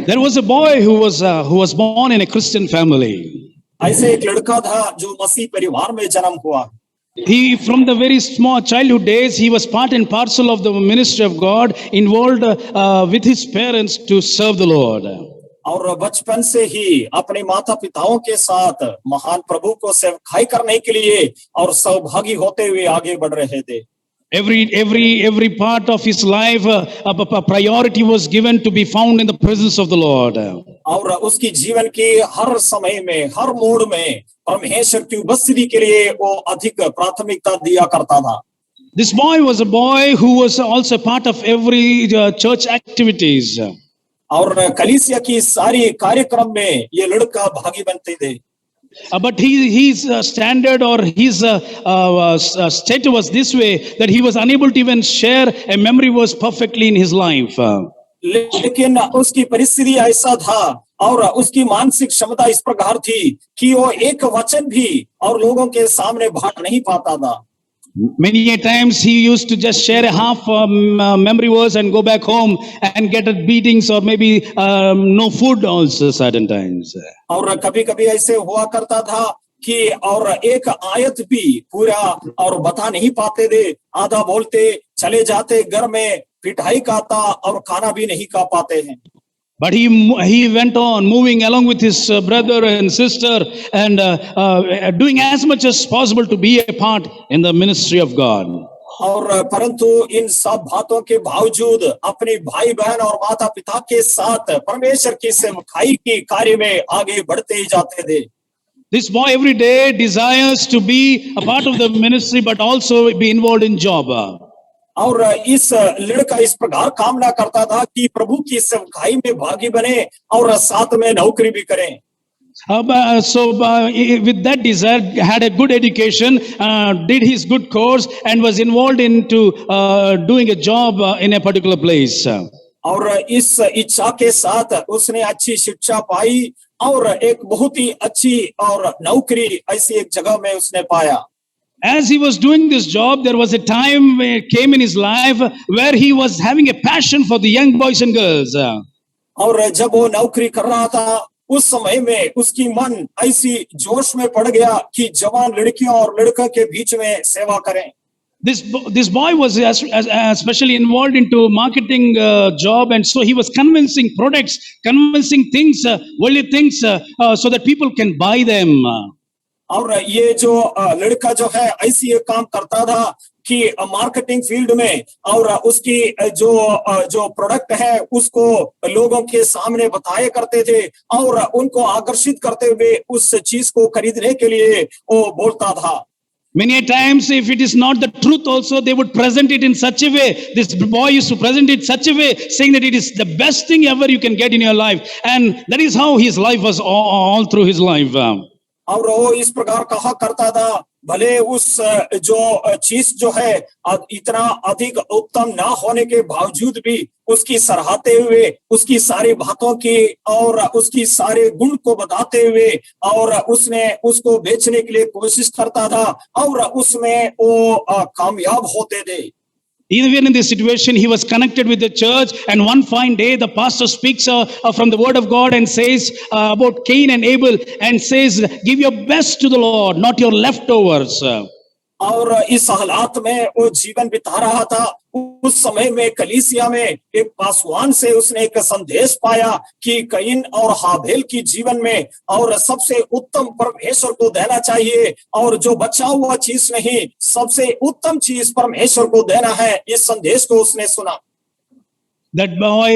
There was a boy who was born in a Christian family. ऐसे एक लड़का था जो मसीह परिवार में जन्म हुआ। He, from the very small childhood days, he was part and parcel of the ministry of God, involved with his parents to serve the Lord. और बचपन से ही अपने माता पिताओं के साथ महान प्रभु को सेवकाई करने के लिए और सहभागी होते हुए आगे बढ़ रहे थे। Every part of his life, a priority was given to be found in the presence of the Lord. और उसकी जीवन के हर समय में, हर मोड़ में परमेश्वर की उपस्थिति के लिए वो अधिक प्राथमिकता दिया करता था। This boy was a boy who was also part of every church activities. और कलीसिया की सारी कार्यक्रम में ये लड़का भागी बनते थे। But his standard or his state was this way, that he was unable to even share a memory verse perfectly in his life. लेकिन उसकी परिस्थिति ऐसा था और उसकी मानसिक क्षमता इस प्रकार थी कि वो एक वचन भी और लोगों के सामने बांट नहीं पाता था। Many a times he used to just share a half memory verse and go back home and get beatings or maybe no food also certain times. और कभी-कभी ऐसे हुआ करता था कि और एक आयत भी पूरा और बता नहीं पाते थे, आधा बोलते चले जाते, घर में पिटाई खाता और खाना भी नहीं खा पाते हैं। But he went on moving along with his brother and sister and doing as much as possible to be a part in the ministry of God. और परंतु इन सब बातों के बावजूद अपने भाई बहन और माता पिता के साथ परमेश्वर की सेवकाई के कार्य में आगे बढ़ते ही जाते थे। This boy every day desires to be a part of the ministry but also be involved in job. और इस लड़का इस प्रकार कामना करता था कि प्रभु की सेवकाई में भागी बने और साथ में नौकरी भी करें। With that desire, had a good education, did his good course, and was involved into doing a job in a particular place. और इस इच्छा के साथ उसने अच्छी शिक्षा पाई और एक बहुत ही अच्छी और नौकरी ऐसी एक जगह में उसने पाया। As he was doing this job, there was a time where came in his life where he was having a passion for the young boys and girls. और जब वो नौकरी कर रहा था उस समय में उसकी मन ऐसी जोश में पड़ गया कि जवान लड़कियों और लड़कों के बीच में सेवा करें। This boy was especially involved into marketing job, and so he was convincing products, convincing things, worldly things, so that people can buy them. और ये जो लड़का जो है ऐसी एक काम करता था कि मार्केटिंग फील्ड में और उसकी जो प्रोडक्ट है उसको लोगों के सामने बताया करते थे और उनको आकर्षित करते हुए उस चीज को खरीदने के लिए वो बोलता था। Many a times, if it is not the truth also, they would present it in such a way. This boy used to present it such a way, saying that it is the best thing ever you can get in your life. And that is how his life was all through his life. और वो इस प्रकार कहा करता था, भले उस जो चीज जो है इतना अधिक उत्तम ना होने के बावजूद भी उसकी सराहते हुए उसकी सारी बातों की और उसकी सारे गुण को बताते हुए और उसने उसको बेचने के लिए कोशिश करता था और उसमें वो कामयाब होते थे। Even in this situation, he was connected with the church, and one fine day, the pastor speaks from the word of God and says about Cain and Abel, and says, "Give your best to the Lord, not your leftovers." और इस हालात में वो जीवन बिता रहा था। उस समय में कलीसिया में एक पासवान से उसने एक संदेश पाया कि कईन और हाबेल की जीवन में और सबसे उत्तम परमेश्वर को देना चाहिए और जो बचा हुआ चीज नहीं, सबसे उत्तम चीज परमेश्वर को देना है। इस संदेश को उसने सुना। That boy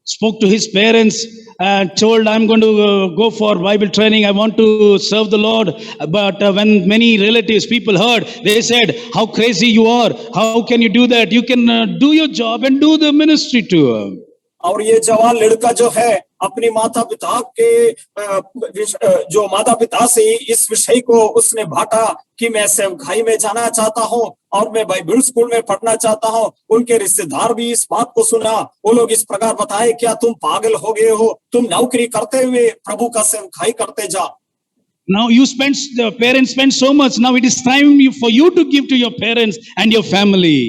spoke to his parents and told, "I'm going to go for Bible training. I want to serve the Lord." But when many relatives, people heard, they said, "How crazy you are. How can you do that? You can do your job and do the ministry too." और ये जवान लड़का जो है अपनी माता पिता के जो माता पिता से इस विषय को उसने बांटा कि मैं सेवकाई में जाना चाहता हूँ और मैं बाइबल स्कूल में पढ़ना चाहता हूँ। उनके रिश्तेदार भी इस बात को सुना। वो लोग इस प्रकार बताए, क्या तुम पागल हो गए हो? तुम नौकरी करते हुए प्रभु का सेवकाई करते जा। Now the parents spend so much. Now it is time for you to give to your parents and your family.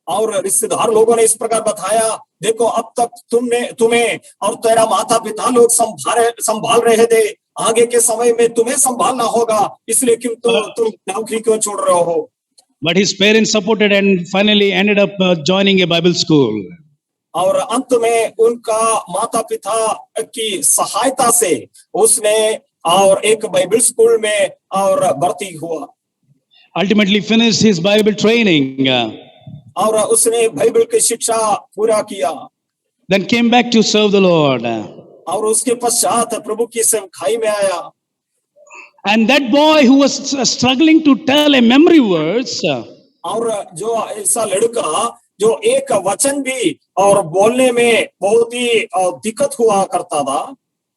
और रिश्तेदार लोगों ने इस प्रकार बताया, देखो अब तक तुम्हें और तेरा माता पिता लोग संभाल रहे थे, आगे के समय में तुम्हें संभालना होगा, इसलिए क्यों तुम नौकरी क्यों छोड़ रहे हो? But his parents supported and finally ended up joining a Bible school. और अंत में उनका माता पिता की सहायता से उसने और एक बाइबल स्कूल में और भर्ती हुआ। Ultimately finished his Bible training. और उसने बाइबल की शिक्षा पूरा किया। Then came back to serve the Lord. और उसके पश्चात प्रभु की सेवकाई में आया। And that boy who was struggling to tell a memory verse, और जो ऐसा लड़का जो एक वचन भी और बोलने में बहुत ही दिक्कत हुआ करता था,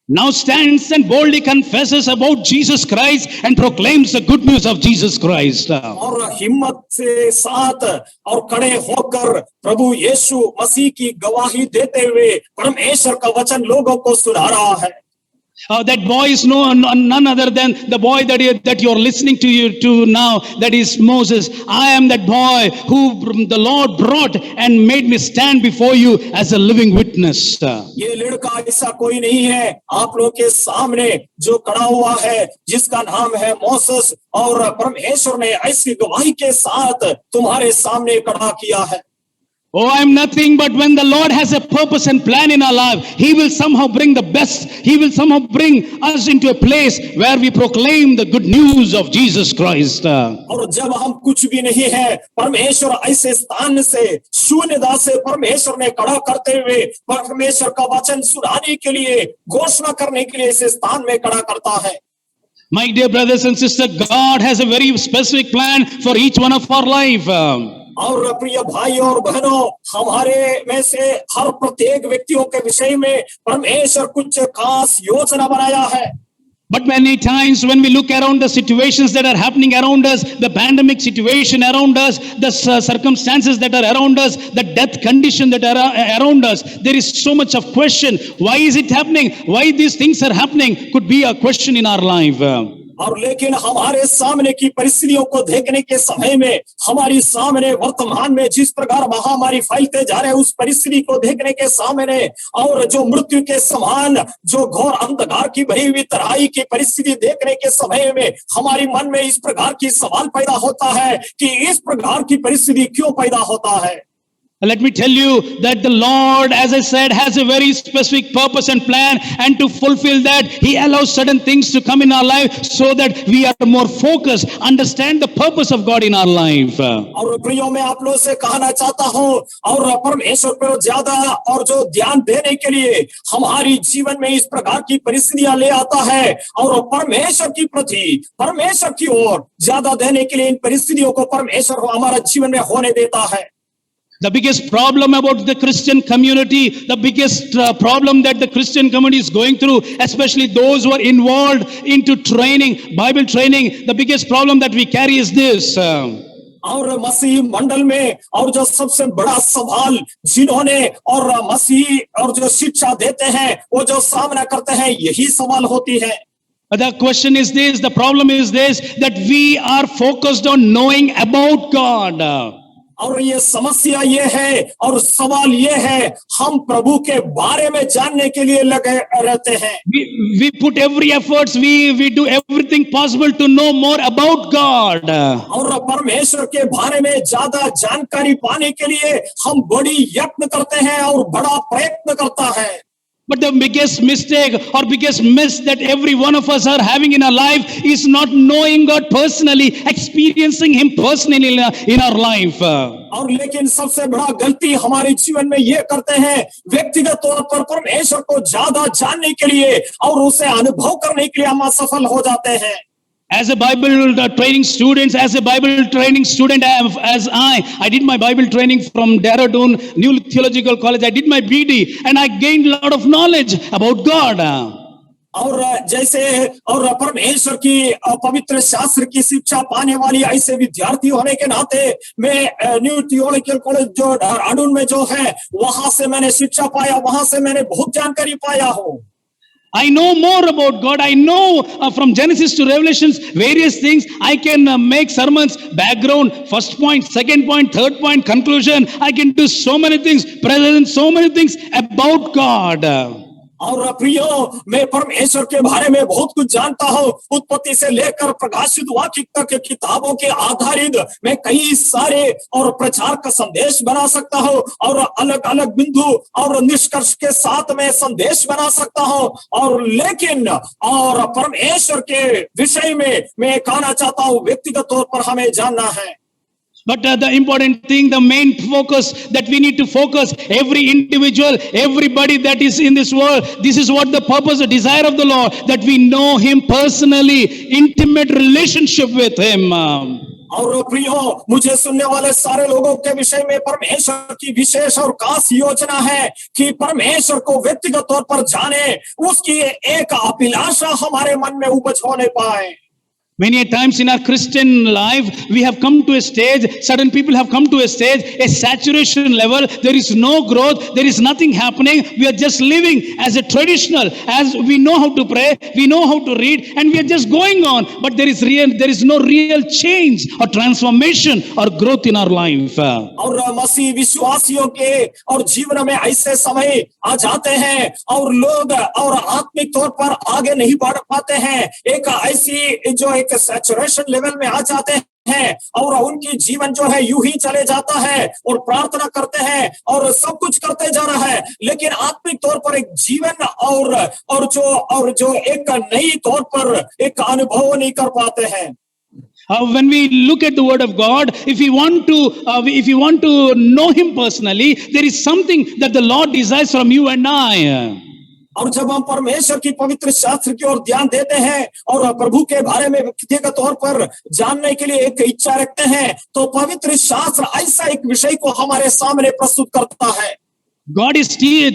now stands and boldly confesses about Jesus Christ and proclaims the good news of Jesus Christ. और हिम्मत से साथ और खड़े होकर प्रभु यीशु मसीह की गवाही देते हुए परमेश्वर का वचन लोगों को सुना रहा है। That boy is none other than the boy that you're listening to now. That is Moses. I am that boy who the Lord brought and made me stand before you as a living witness. ये लड़का ऐसा कोई नहीं है आप लोगों के सामने जो खड़ा हुआ है, जिसका नाम है मोसेस, और परमेश्वर ने ऐसी गवाही के साथ तुम्हारे सामने खड़ा किया है। Oh, I am nothing, but when the Lord has a purpose and plan in our life, He will somehow bring the best. He will somehow bring us into a place where we proclaim the good news of Jesus Christ. और जब हम कुछ भी नहीं है, परमेश्वर ऐसे स्थान से शून्यता से परमेश्वर ने खड़ा करते हुए परमेश्वर का वचन सुनाने के लिए, घोषणा करने के लिए इस स्थान में खड़ा करता है। My dear brothers and sisters, God has a very specific plan for each one of our life. और प्रिय भाई और बहनों, हमारे में से हर प्रत्येक व्यक्तियों के विषय में परमेश्वर कुछ खास योजना बनाया है। But many times when we look around the situations that are happening around us, the pandemic situation around us, the circumstances that are around us, the death condition that are around us, there is so much of question. Why is it happening? Why these things are happening? Could be a question in our life. और लेकिन हमारे सामने की परिस्थितियों को देखने के समय में, हमारी सामने वर्तमान में जिस प्रकार महामारी फैलते जा रहे उस परिस्थिति को देखने के सामने, और जो मृत्यु के समान जो घोर अंधकार की भरी हुई तराई की परिस्थिति देखने के समय में हमारी मन में इस प्रकार की सवाल पैदा होता है कि इस प्रकार की परिस्थिति क्यों पैदा होता है। Let me tell you that the Lord, as I said, has a very specific purpose and plan, and to fulfill that, He allows certain things to come in our life so that we are more focused, understand the purpose of God in our life. और प्रियो मैं आप लोगों से कहना चाहता हूँ, और परमेश्वर पर ज्यादा और जो ध्यान देने के लिए हमारी जीवन में इस प्रकार की परिस्थितियां ले आता है, और परमेश्वर की प्रति, परमेश्वर की ओर ज्यादा देने के लिए इन परिस्थितियों को परमेश्वर हमारा जीवन में होने देता है। The biggest problem about the Christian community, the biggest problem that the Christian community is going through, especially those who are involved into training, Bible training, the biggest problem that we carry is this. और मसीह मंडल में और जो सबसे बड़ा सवाल जिन्होंने और मसीह और जो शिक्षा देते हैं वो जो सामना करते हैं, यही सवाल होती है। The question is this, the problem is this, that we are focused on knowing about God. और ये समस्या ये है और सवाल ये है, हम प्रभु के बारे में जानने के लिए लगे रहते हैं। We put every efforts, we do everything possible to know more about God. और परमेश्वर के बारे में ज्यादा जानकारी पाने के लिए हम बड़ी यत्न करते हैं और बड़ा प्रयत्न करता है। But the biggest mistake or biggest miss that every one of us are having in our life is not knowing God personally, experiencing Him personally in our life. और लेकिन सबसे बड़ा गलती हमारे जीवन में ये करते हैं, व्यक्तिगत तौर पर परमेश्वर को ज्यादा जानने के लिए और उसे अनुभव करने के लिए हम असफल हो जाते हैं। As a Bible training student, as I did my Bible training from Dehradun New Theological College. I did my BD and I gained a lot of knowledge about God. और जैसे और परमेश्वर की पवित्र शास्त्र की शिक्षा पाने वाली ऐसे विद्यार्थी होने के नाते मैं न्यू थियोलॉजिकल कॉलेज जो देहरादून में जो है वहां से मैंने शिक्षा पाया, वहां से मैंने बहुत जानकारी पाया हूँ। I know more about God. I know from Genesis to Revelations various things. I can make sermons, background, first point, second point, third point, conclusion. I can do so many things, present so many things about God. और प्रियो, मैं परमेश्वर के बारे में बहुत कुछ जानता हूँ। उत्पत्ति से लेकर प्रकाशित वाक्य तक के किताबों के आधारित मैं कई सारे और प्रचार का संदेश बना सकता हूँ, और अलग अलग बिंदु और निष्कर्ष के साथ में संदेश बना सकता हूँ। और लेकिन और परमेश्वर के विषय में मैं कहना चाहता हूँ, व्यक्तिगत तौर पर हमें जानना है। But the important thing, the main focus that we need to focus, every individual, everybody that is in this world, this is what the purpose, the desire of the Lord, that we know Him personally, intimate relationship with Him. और प्रियो, मुझे सुनने वाले सारे लोगों के विषय में परमेश्वर की विशेष और खास योजना है कि परमेश्वर को व्यक्तिगत तौर पर जाने, उसकी एक अभिलाषा हमारे मन में उपज होने पाए। Many a times in our Christian life, we have come to a stage, certain people have come to a stage, a saturation level. There is no growth, there is nothing happening. We are just living as a traditional, as we know how to pray, we know how to read, and we are just going on. But there is no real change or transformation or growth in our life. और मसीह विश्वासियों के और जीवन में ऐसे समय आ जाते हैं और लोग और आत्मिक तौर पर आगे नहीं बढ़ पाते हैं, एक ऐसी जो एक सैचुरेशन लेवल में आ जाते हैं और उनकी जीवन जो है यूं ही चले जाता है और प्रार्थना करते हैं और सब कुछ करते जा रहा है, लेकिन आत्मिक तौर पर एक जीवन और जो एक नई तौर पर एक अनुभव नहीं कर पाते हैं। When we look at the Word of God, if we want to know Him personally, there is something that the Lord desires from you and I. और जब हम परमेश्वर की पवित्र शास्त्र की ओर ध्यान देते हैं और प्रभु के बारे में व्यक्तिगत तौर पर जानने के लिए एक इच्छा रखते हैं, तो पवित्र शास्त्र ऐसा एक विषय को हमारे सामने प्रस्तुत करता है।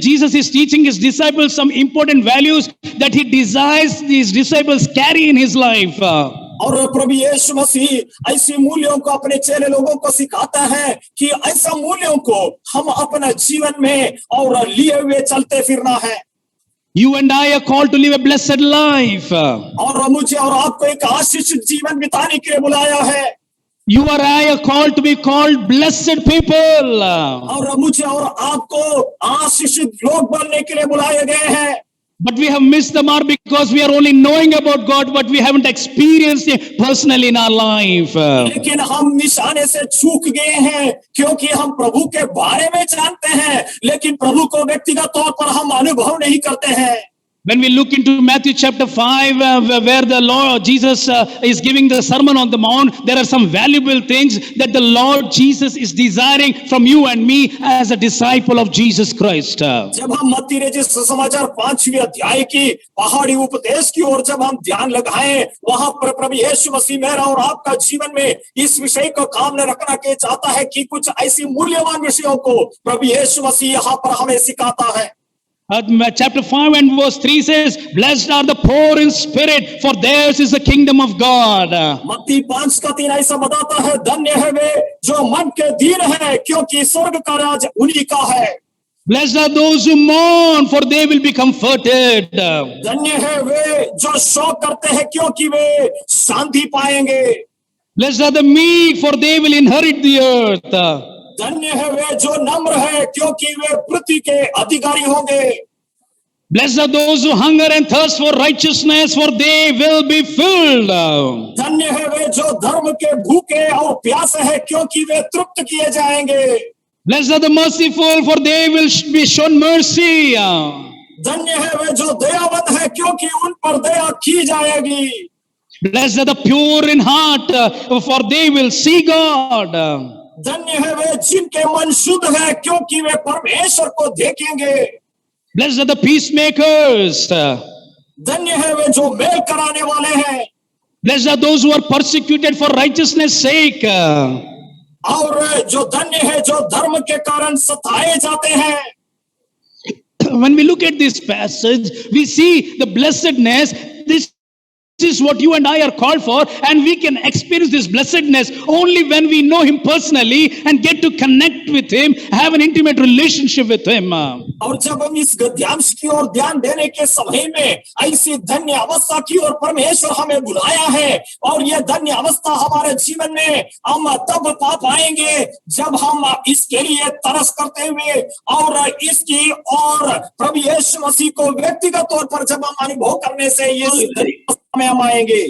Jesus is teaching His disciples some important values that He desires these disciples carry in His life. और प्रभु यीशु मसीह ऐसी मूल्यों को अपने चेले लोगों को सिखाता है कि ऐसा मूल्यों को हम अपना जीवन में और लिए हुए चलते फिरना है। You and I are called to live a blessed life. और मुझे और आपको एक आशीषित जीवन बिताने के लिए बुलाया है। You or I are called to be called blessed people. और मुझे और आपको आशीषित लोग बनने के लिए बुलाए गए हैं। But we have missed the mark because we are only knowing about God, but we haven't experienced Him personally in our life. लेकिन हम निशाने से चूक गए हैं क्योंकि हम प्रभु के बारे में जानते हैं, लेकिन प्रभु को व्यक्तिगत तौर पर हम अनुभव नहीं करते हैं। When we look into Matthew chapter 5, where the Lord Jesus is giving the Sermon on the Mount, there are some valuable things that the Lord Jesus is desiring from you and me as a disciple of Jesus Christ. जब हम मत्ती रचित समाचार 5वें अध्याय की पहाड़ी उपदेश की ओर जब हम ध्यान लगाएं, वहां पर प्रभु यीशु मसीह मेरा और आपका जीवन में इस विषय को काम में रखना के चाहता है कि कुछ ऐसी मूल्यवान विषयों को प्रभु यीशु मसीह यहाँ पर हमें सिखाता है। Chapter 5 and verse 3 says, "Blessed are the poor in spirit, for theirs is the kingdom of God." मत्ती 5:3 ऐसा बताता है, धन्य है वे जो मन के दीन है, क्योंकि स्वर्ग का राज उन्हीं का है। Blessed are those who mourn, for they will be comforted. धन्य है वे जो शोक करते हैं, क्योंकि वे शांति पाएंगे। Blessed are the meek, for they will inherit the earth. धन्य है वे जो नम्र है, क्योंकि वे पृथ्वी के अधिकारी होंगे। Blessed are those who hunger and thirst for righteousness, for they will be filled. धन्य है वे जो धर्म के भूखे और प्यासे हैं, क्योंकि वे तृप्त किए जाएंगे। Blessed are the merciful, for they will be shown mercy. धन्य है वे जो दयावंत है, क्योंकि उन पर दया की जाएगी। Blessed are the pure in heart, for they will see God. धन्य है वे जिनके मन शुद्ध है, क्योंकि वे परमेश्वर को देखेंगे। Blessed are the peacemakers. धन्य है वे जो मेल कराने वाले हैं। Blessed are those who are persecuted for righteousness' sake. और जो धन्य है जो धर्म के कारण सताए जाते हैं। When we look at this passage, we see the blessedness. This is what you and I are called for, and we can experience this blessedness only when we know Him personally and get to connect with Him, have an intimate relationship with Him. और जब हम इस गद्यांश की ओर ध्यान देने के समय में ऐसी धन्य अवस्था की ओर परमेश्वर हमें बुलाया है, और यह धन्य अवस्था हमारे जीवन में हम तब पा पाएंगे जब हम इसके लिए तरस करते हुए और इसकी और प्रभु यीशु मसीह को व्यक्तिगत तौर पर जब हम अनुभव करने से ये अवस्था में हम आएंगे।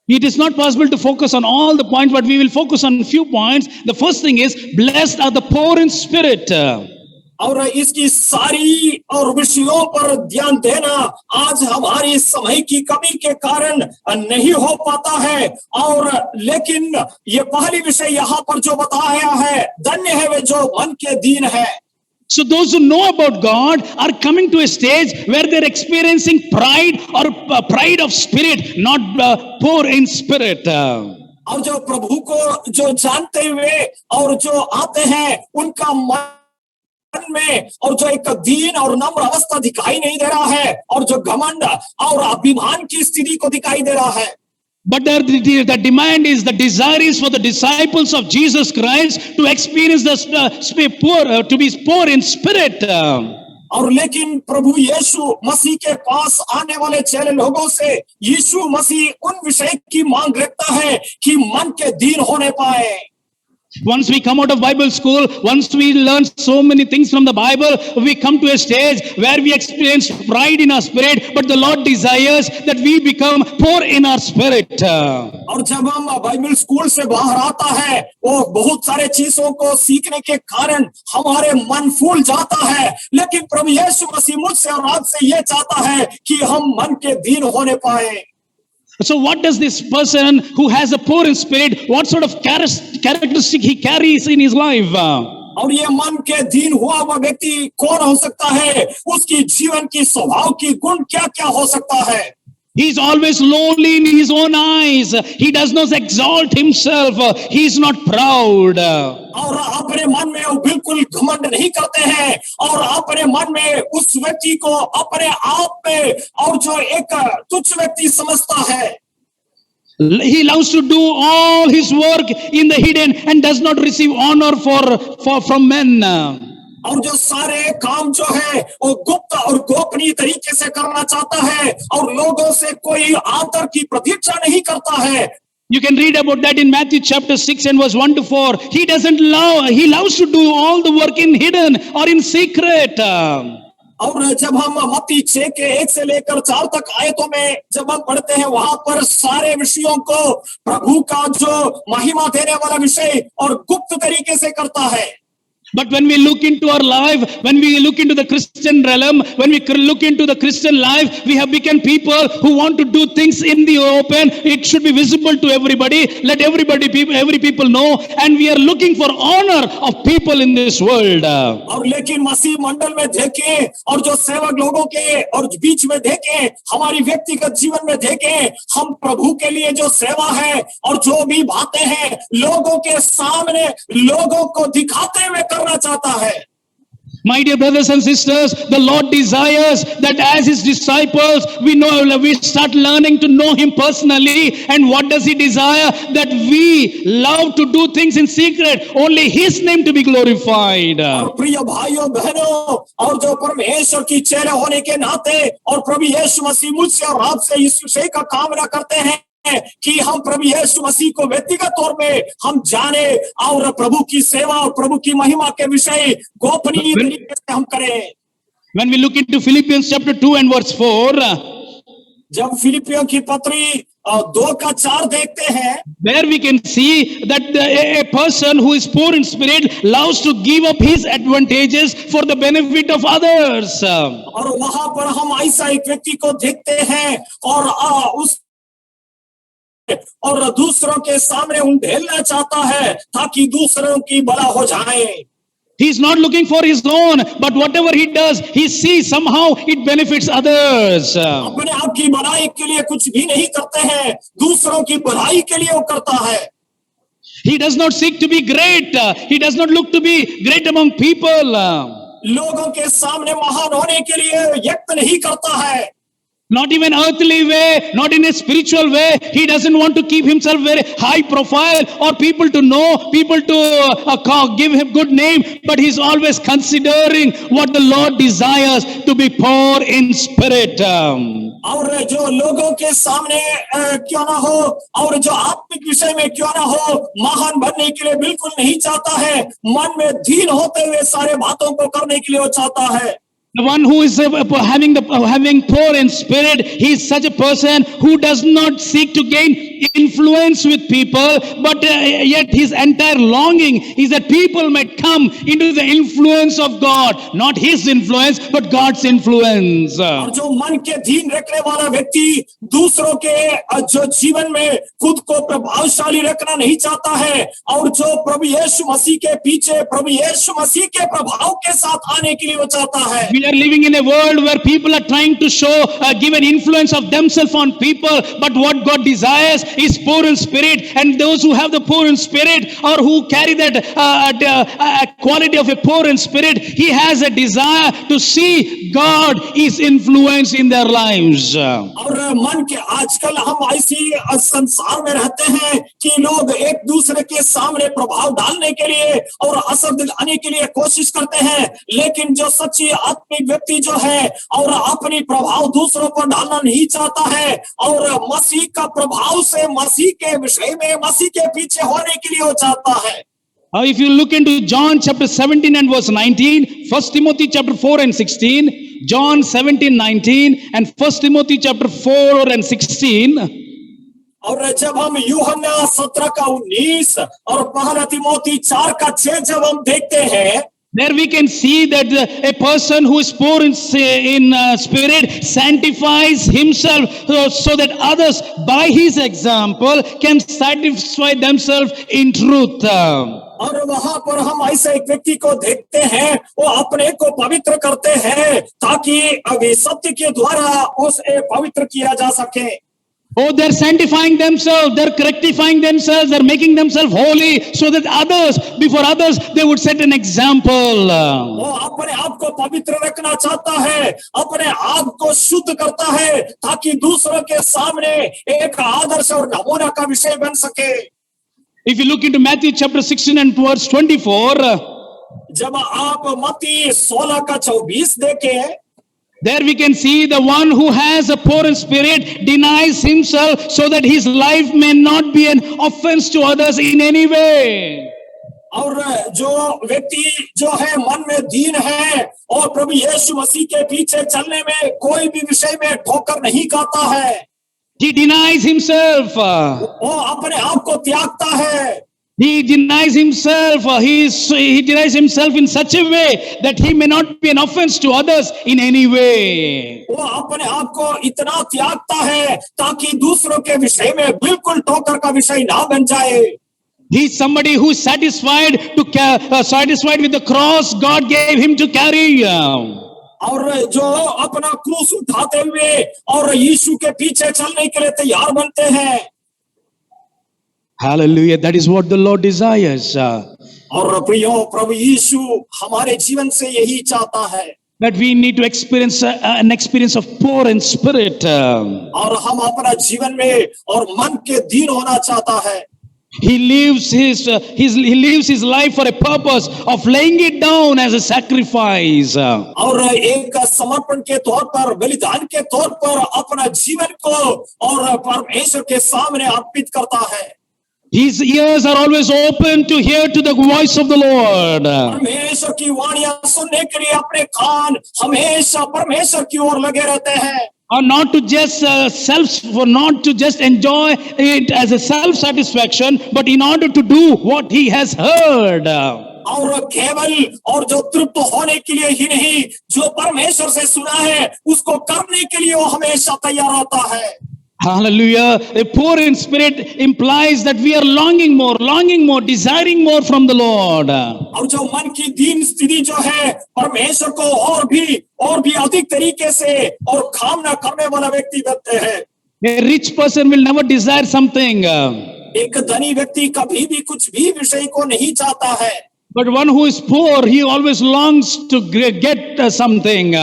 It is not possible to focus on all the points, but we will focus on a few points. The first thing is, blessed are the poor in spirit. और इसकी सारी और विषयों पर ध्यान देना आज हमारी समय की कमी के कारण नहीं हो पाता है, और लेकिन ये पहली विषय यहाँ पर जो बताया है, धन्य है वे जो मन के दीन है। So those who know about God are coming to a stage where they're experiencing pride or pride of spirit, not poor in spirit. और जो प्रभु को जो जानते हुए और जो आते हैं, उनका मन में और जो एक दीन और नम्र अवस्था दिखाई नहीं दे रहा है, और जो घमंड और अभिमान की स्थिति को दिखाई दे रहा है। But the demand is, the desire is for the disciples of Jesus Christ to experience the poor, to be poor in spirit. और लेकिन प्रभु यीशु मसीह के पास आने वाले चेले लोगों से यीशु मसीह उन विषय की मांग रखता है कि मन के दीन होने पाए। Once we come out of Bible school, once we learn so many things from the Bible, we come to a stage where we experience pride in our spirit, but the Lord desires that we become poor in our spirit. और जब हम Bible school से बाहर आता है, वो बहुत सारे चीजों को सीखने के कारण हमारे मन फूल जाता है, लेकिन प्रभु यीशु मसीह मुझसे और आपसे ये चाहता है कि हम मन के दीन होने पाए। So what does this person who has a poor in spirit, what sort of characteristic he carries in his life? और ये मन के दीन हुआ हुआ व्यक्ति कौन हो सकता है, उसकी जीवन की स्वभाव की गुण क्या क्या हो सकता है? He is always lowly in his own eyes. He does not exalt himself. He is not proud. और अपने मन में वो बिल्कुल घमंड नहीं करते हैं, और अपने मन में उस व्यक्ति को अपने आप में और जो एक तुच्छ व्यक्ति समझता है। He loves to do all his work in the hidden and does not receive honor from men. और जो सारे काम जो है वो गुप्त और गोपनीय तरीके से करना चाहता है, और लोगों से कोई आदर की प्रतीक्षा नहीं करता है। You can read about that in Matthew chapter 6 and verse 1 to 4. He loves to do all the work in hidden or in secret. और जब हम मत्ती 6 के 1 से लेकर 4 तक आयतों में जब हम पढ़ते हैं, वहां पर सारे विषयों को प्रभु का जो महिमा देने वाला विषय और गुप्त तरीके से करता है। But when we look into our life, when we look into the Christian realm, when we look into the Christian life, we have become people who want to do things in the open. It should be visible to everybody. Let every people know, and we are looking for honor of people in this world. और लेकिन मसीह मंडल में देखें और जो सेवक लोगों के और बीच में देखें, हमारी व्यक्तिगत जीवन में देखें, हम प्रभु के लिए जो सेवा है और जो भी बातें हैं, लोगों के सामने लोगों को दिखाते हुए करना चाहता है। My dear brothers and sisters, the Lord desires that as His disciples, we start learning to know Him personally. And what does He desire? That we love to do things in secret, only His name to be glorified. और प्रिय भाइयों बहनों, और जो परमेश्वर की चेले होने के नाते और प्रभु यीशु मसीह मुझसे और आपसे इस विषय का कामना करते हैं कि हम प्रभु यीशु मसीह को व्यक्तिगत तौर में हम जाने और प्रभु की सेवा और प्रभु की महिमा के विषय गोपनीय तरीके से हम करें। When we look into Philippians chapter 2 and verse 4, जब फिलिपियों की पत्री 2 का 4 देखते हैं, there we can see that a person who is poor in spirit loves to give up his advantages for the benefit of others. और वहां पर हम ऐसा एक व्यक्ति को देखते हैं और दूसरों के सामने उंडेलना चाहता है ताकि दूसरों की भला हो जाए। He is not looking for his own, but whatever he does, he sees somehow it benefits others. अपने आप की भलाई के लिए कुछ भी नहीं करते हैं, दूसरों की भलाई के लिए वो करता है। He does not seek to be great. He does not look to be great among people. लोगों के सामने महान होने के लिए यत्न नहीं करता है। Not even earthly way, not in a spiritual way. He doesn't want to keep himself very high profile or people to know, people to give him good name. But he's always considering what the Lord desires, to be poor in spirit. और जो लोगों के सामने क्यों ना हो, और जो आत्मिक विषय में क्यों ना हो, महान बनने के लिए बिल्कुल नहीं चाहता है। मन में दीन होते हुए सारे बातों को करने के लिए वो चाहता है। The one who is having poor in spirit, he is such a person who does not seek to gain influence with people, but yet his entire longing is that people might come into the influence of God, not his influence, but God's influence. और जो मन के धीन रखने वाला व्यक्ति दूसरों के जो जीवन में खुद को प्रभावशाली रखना नहीं चाहता है, और जो प्रभु यीशु मसीह के पीछे प्रभु यीशु मसीह के प्रभाव के साथ आने के लिए वो चाहता है। We are living in a world where people are trying to show, give an influence of themselves on people, but what God desires is poor in spirit, and those who have the poor in spirit or who carry that quality of a poor in spirit, he has a desire to see God is influence in their lives. और मन के आजकल हम ऐसी संसार में रहते हैं कि लोग एक दूसरे के सामने प्रभाव डालने के लिए और असर दिलाने के लिए कोशिश करते हैं, लेकिन जो सच्ची आत्मिक व्यक्ति जो है और अपनी प्रभाव दूसरों पर डालना नहीं चाहता है, और मसीह का प्रभाव से मसीह के विषय में मसीह के पीछे होने के लिए वो चाहता है। If you look into John chapter 17 and verse 19, 1 Timothy chapter 4 and 16, John 17:19 and 1 Timothy chapter 4 and 16. और जब हम यूहन्ना 17 का 19 और पहला तिमोथी 4 का 6 जब हम देखते हैं, there we can see that a person who is poor in spirit sanctifies himself so that others by his example can satisfy themselves in truth. और वहां पर हम ऐसे एक व्यक्ति को देखते हैं, वो अपने को पवित्र करते हैं ताकि अभी सत्य के द्वारा उसे पवित्र किया जा सके। Oh, they're sanctifying themselves, they're rectifying themselves, they're making themselves holy so that others, before others, they would set an example. वो अपने आप को पवित्र रखना चाहता है, अपने आप को शुद्ध करता है ताकि दूसरों के सामने एक आदर्श और नमूना का विषय बन सके। If you look into Matthew chapter 16 and verse 24, जब आप मत्ती 16 का 24 देखें, there we can see the one who has a poor in spirit denies himself so that his life may not be an offense to others in any way. और जो व्यक्ति जो है मन में दीन है और प्रभु यीशु मसीह के पीछे चलने में कोई भी विषय में ठोकर नहीं खाता है, He denies himself. वो अपने आप को त्यागता है। He denies himself. He denies himself in such a way that he may not be an offense to others in any way. वो अपने आप को इतना त्यागता है ताकि दूसरों के विषय में बिल्कुल ठोकर का विषय ना बन जाए। He is somebody who is satisfied with the cross God gave him to carry. और जो अपना क्रूस उठाते हुए और यीशु के पीछे चलने के लिए तैयार बनते हैं। Hallelujah. That is what the Lord desires. और प्रियो प्रभु यीशु हमारे जीवन से यही चाहता है that we need to experience an experience of poor in spirit. और हम अपना जीवन में और मन के दीन होना चाहता है। He lives his life for a purpose of laying it down as a sacrifice. और एक समर्पण के तौर पर, बलिदान के तौर पर अपना जीवन को और परमेश्वर के सामने अर्पित करता है। His ears are always open to hear to the voice of the Lord. परमेश्वर की वाणियां सुनने के लिए अपने कान हमेशा परमेश्वर की ओर लगे रहते हैं। Or not to just not to just enjoy it as a self satisfaction, but in order to do what he has heard. और केवल और जो तृप्त होने के लिए ही नहीं, जो परमेश्वर से सुना है उसको करने के लिए वो हमेशा तैयार रहता है। Hallelujah. A poor in spirit implies that we are longing more, desiring more from the Lord. और जो मन की दीन स्थिति जो है परमेश्वर को और भी अधिक तरीके से और कामना करने वाला व्यक्ति बनते हैं। A rich person will never desire something. एक धनी व्यक्ति कभी भी कुछ भी विषय को नहीं चाहता है। But one who is poor, he always longs to get something.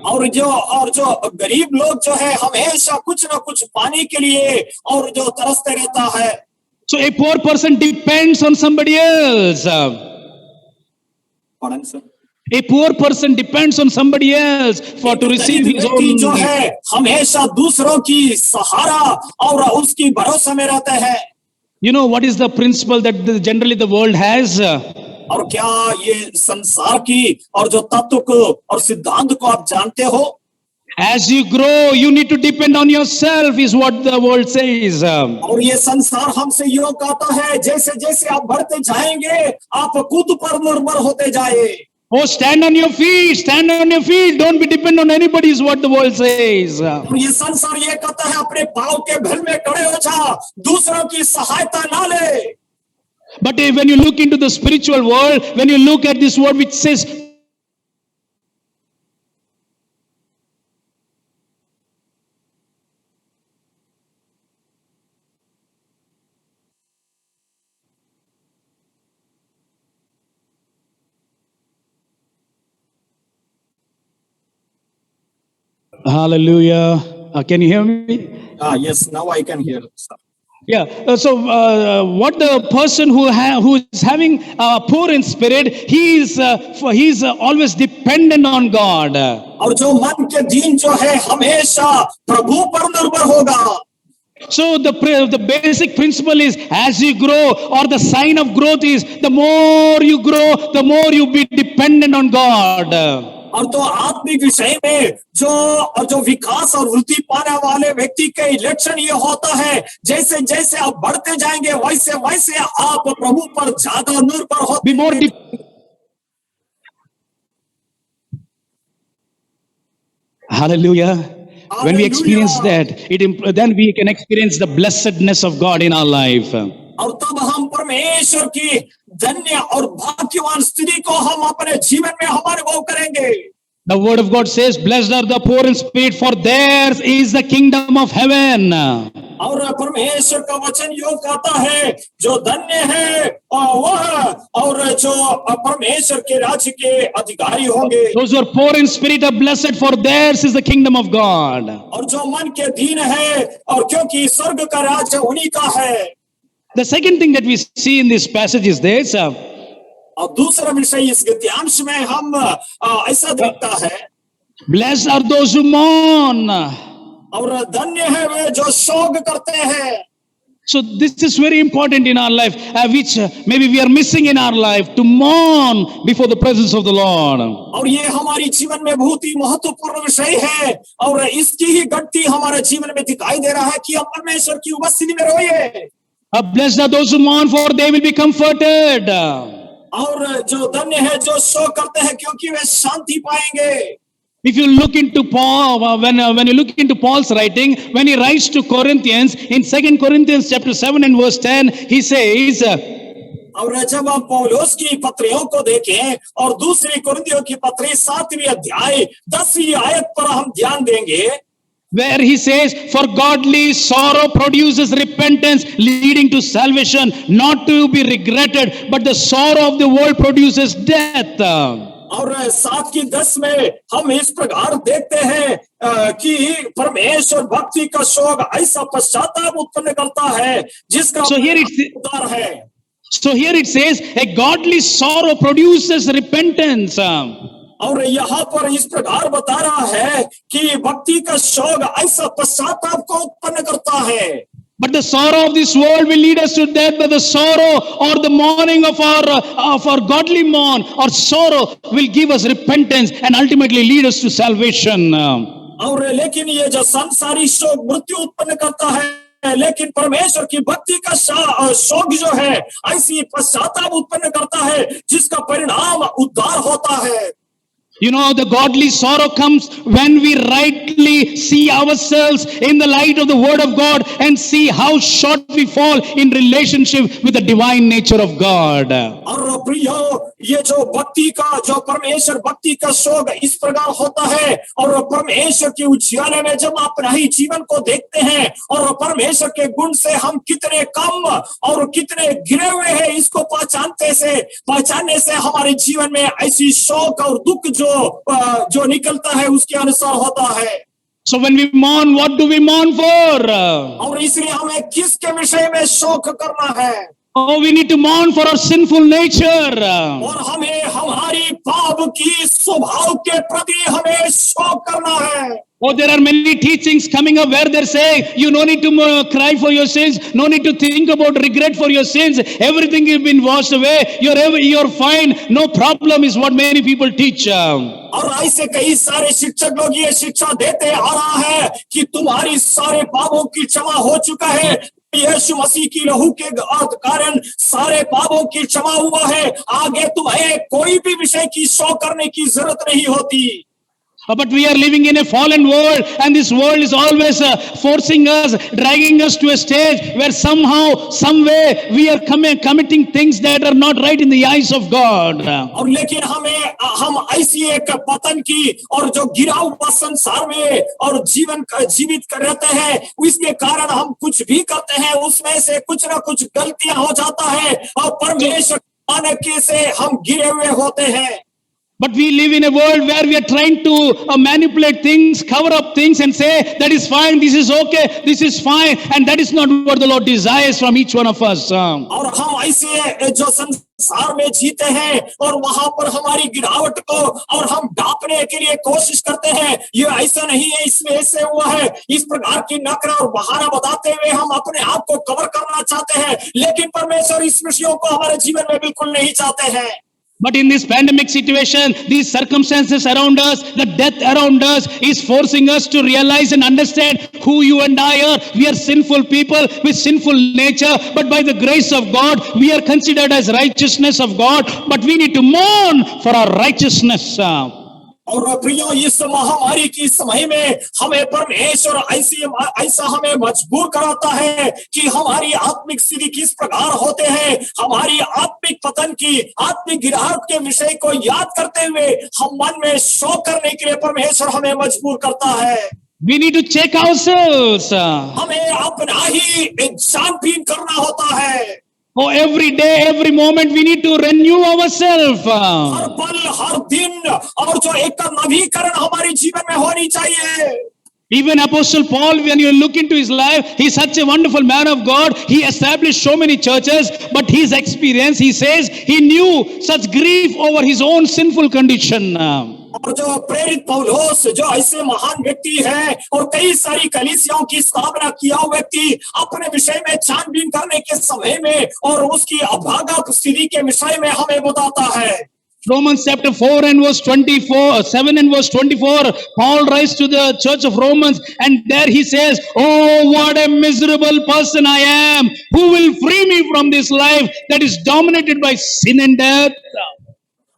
और जो गरीब लोग जो है हमेशा कुछ ना कुछ पाने के लिए और जो तरसते रहता है। So a poor person depends on somebody else. पढ़ें sir. A poor person depends on somebody else for एक to receive दरिद्र his व्यक्ति जो own needs. है हमेशा दूसरों की सहारा और उसकी भरोसे में रहते हैं। You know what is the principle that generally the world has? और क्या ये संसार की और जो तत्व को और सिद्धांत को आप जानते हो? As you grow, you need to depend on yourself, is what the world says. और ये संसार हमसे यूं कहता है जैसे जैसे आप बढ़ते जाएंगे आप खुद पर निर्भर होते जाए। Oh, stand on your feet, stand on your feet. Don't be dependent on anybody, is what the world says. और ये संसार ये कहता है अपने पाँव के बल में खड़े हो जा, दूसरों की सहायता ना ले। But when you look into the spiritual world, when you look at this word which says, hallelujah. Can you hear me? Yes, now I can hear, sir. Yeah. What the person who is having poor in spirit, he's always dependent on God. और जो मन के दिन जो है हमेशा प्रभु पर निर्भर होगा। So the basic principle is, as you grow, or the sign of growth is, the more you grow, the more you be dependent on God. और तो आत्मिक विषय में जो विकास और वृद्धि पाने वाले व्यक्ति के लक्षण ये होता है, जैसे जैसे आप बढ़ते जाएंगे वैसे वैसे आप प्रभु पर ज्यादा निर्भर होते Be more Hallelujah. When we experience that, then we can experience the blessedness of God in our life. और तब हम परमेश्वर की धन्य और भाग्यवान स्थिति को हम अपने जीवन में हमारे वो करेंगे। The word of God says, blessed are the poor in spirit, for theirs is the kingdom of heaven. और परमेश्वर का वचन योग कहता है जो धन्य है वह और जो परमेश्वर के राज्य के अधिकारी होंगे। Those who are poor in spirit are blessed, for theirs is the kingdom of God. और जो मन के दीन है और क्योंकि स्वर्ग का राज्य उन्हीं का है। The second thing that we see in this passage is this. और दूसरा विषय इस गद्यांश में हम ऐसा देखता है, blessed are those who mourn. और धन्य है वे जो शोक करते हैं। So this is very important in our life, which maybe we are missing in our life, to mourn before the presence of the Lord. और ये हमारी जीवन में बहुत ही महत्वपूर्ण विषय है और इसकी ही घटती हमारे जीवन में दिखाई दे रहा है कि हम परमेश्वर की उपस्थिति में रोइए। Blessed are those who mourn, for they will be comforted. और जो धन्य है जो शोक करते हैं क्योंकि वे शांति पाएंगे। If you look into Paul, when you look into Paul's writing, when he writes to Corinthians, in 2 Corinthians chapter 7 and verse 10, he says, और जब हम पौलुस की पत्रियों को देखें और दूसरी कुरिन्थियों की पत्री 7वीं अध्याय 10वीं आयत पर हम ध्यान देंगे, where he says, for godly sorrow produces repentance leading to salvation, not to be regretted, but the sorrow of the world produces death. और 7 की 10 में हम इस प्रकार देखते हैं कि परमेश्वर भक्ति का शोक ऐसा पश्चाताप उत्पन्न करता है जिसका उद्धार है। So here it says, a godly sorrow produces repentance. और यहाँ पर इस प्रकार बता रहा है कि भक्ति का शोक ऐसा पश्चाताप को उत्पन्न करता है। But the sorrow of this world will lead us to death, but the sorrow or the mourning of our godly mourn or sorrow will give us repentance and ultimately lead us to salvation. और लेकिन ये जो संसारी शोक मृत्यु उत्पन्न करता है, लेकिन परमेश्वर की भक्ति का शोक जो है ऐसी पश्चाताप उत्पन्न करता है जिसका परिणाम उद्धार होता है। You know, the godly sorrow comes when we rightly see ourselves in the light of the Word of God and see how short we fall in relationship with the divine nature of God. और प्रियो, ये जो भक्ति का जो परमेश्वर भक्ति का शोक इस प्रकार होता है और परमेश्वर की उजियाले में जब अपना ही जीवन को देखते हैं और परमेश्वर के गुण से हम कितने कम और कितने गिरे हुए हैं इसको पहचानने से हमारे जीवन में ऐसी शोक और दुख जो जो निकलता है उसके अनुसार होता है। So when we mourn, what do we mourn for? और इसलिए हमें किसके विषय में शोक करना है? Oh, we need to mourn for our sinful nature. और हमें हमारी पाप की स्वभाव के प्रति हमें शोक करना है। Oh, there are many teachings coming up where they're saying you no need to cry for your sins, no need to think about regret for your sins. Everything has been washed away. You're fine. No problem is what many people teach. और ऐसे कई सारे शिक्षक लोग ये शिक्षा देते आ रहा है कि तुम्हारी सारे पापों की क्षमा हो चुका है, यीशु मसीह की लहू के कारण सारे पापों की क्षमा हुआ है, आगे तुम्हें कोई भी विषय की शोक करने की जरूरत नहीं होती। But we are living in a fallen world, and this world is always forcing us, dragging us to a stage where somehow, some way, we are committing things that are not right in the eyes of God. और लेकिन हम ऐसी एक पतन की और जो गिरा हुआ संसार में और जीवित कर रहते हैं, इसके कारण हम कुछ भी करते हैं, उसमें से कुछ ना कुछ गलतियां हो जाता है और परमेश्वर के से हम गिरे हुए होते हैं। But we live in a world where we are trying to manipulate things, cover up things and say that is fine, this is okay, this is fine, and that is not what the Lord desires from each one of us. और हम ऐसे जो संसार में जीते हैं और वहां पर हमारी गिरावट को और हम ढांपने के लिए कोशिश करते हैं, ये ऐसा नहीं है, इसमें ऐसे हुआ है, इस प्रकार की नकरा और बहाना बताते हुए हम अपने आप को कवर करना चाहते हैं, लेकिन परमेश्वर इस विषयों को हमारे जीवन में बिल्कुल नहीं चाहते हैं। But in this pandemic situation, these circumstances around us, the death around us is forcing us to realize and understand who you and I are. We are sinful people with sinful nature, but by the grace of God, we are considered as righteousness of God, but we need to mourn for our righteousness. और प्रियो, इस महामारी की समय में हमें परमेश्वर ऐसा हमें मजबूर कराता है कि हमारी आत्मिक स्थिति किस प्रकार होते हैं, हमारी आत्मिक पतन की, आत्मिक गिरावट के विषय को याद करते हुए हम मन में शोक करने के लिए परमेश्वर हमें मजबूर करता है। We need to check ourselves. हमें अपना ही छानबीन करना होता है। Oh, every day, every moment, we need to renew ourselves. हर पल, हर दिन, और जो एक नवीकरण हमारे जीवन में होनी चाहिए। Even Apostle Paul, when you look into his life, he's such a wonderful man of God. He established so many churches, but his experience, he says, he knew such grief over his own sinful condition. और जो प्रेरित पौलुस, जो ऐसे महान व्यक्ति है और कई सारी कलीसियाओं की स्थापना किया हुआ व्यक्ति, अपने विषय में छानबीन करने के समय में और उसकी अभागा स्थिति के विषय में हमें बताता है। Romans chapter 4 and verse 24, 7 and verse 24, Paul writes to the church of Romans, and there he says, oh, what a miserable person I am. Who will free me from this life that is dominated by sin and death?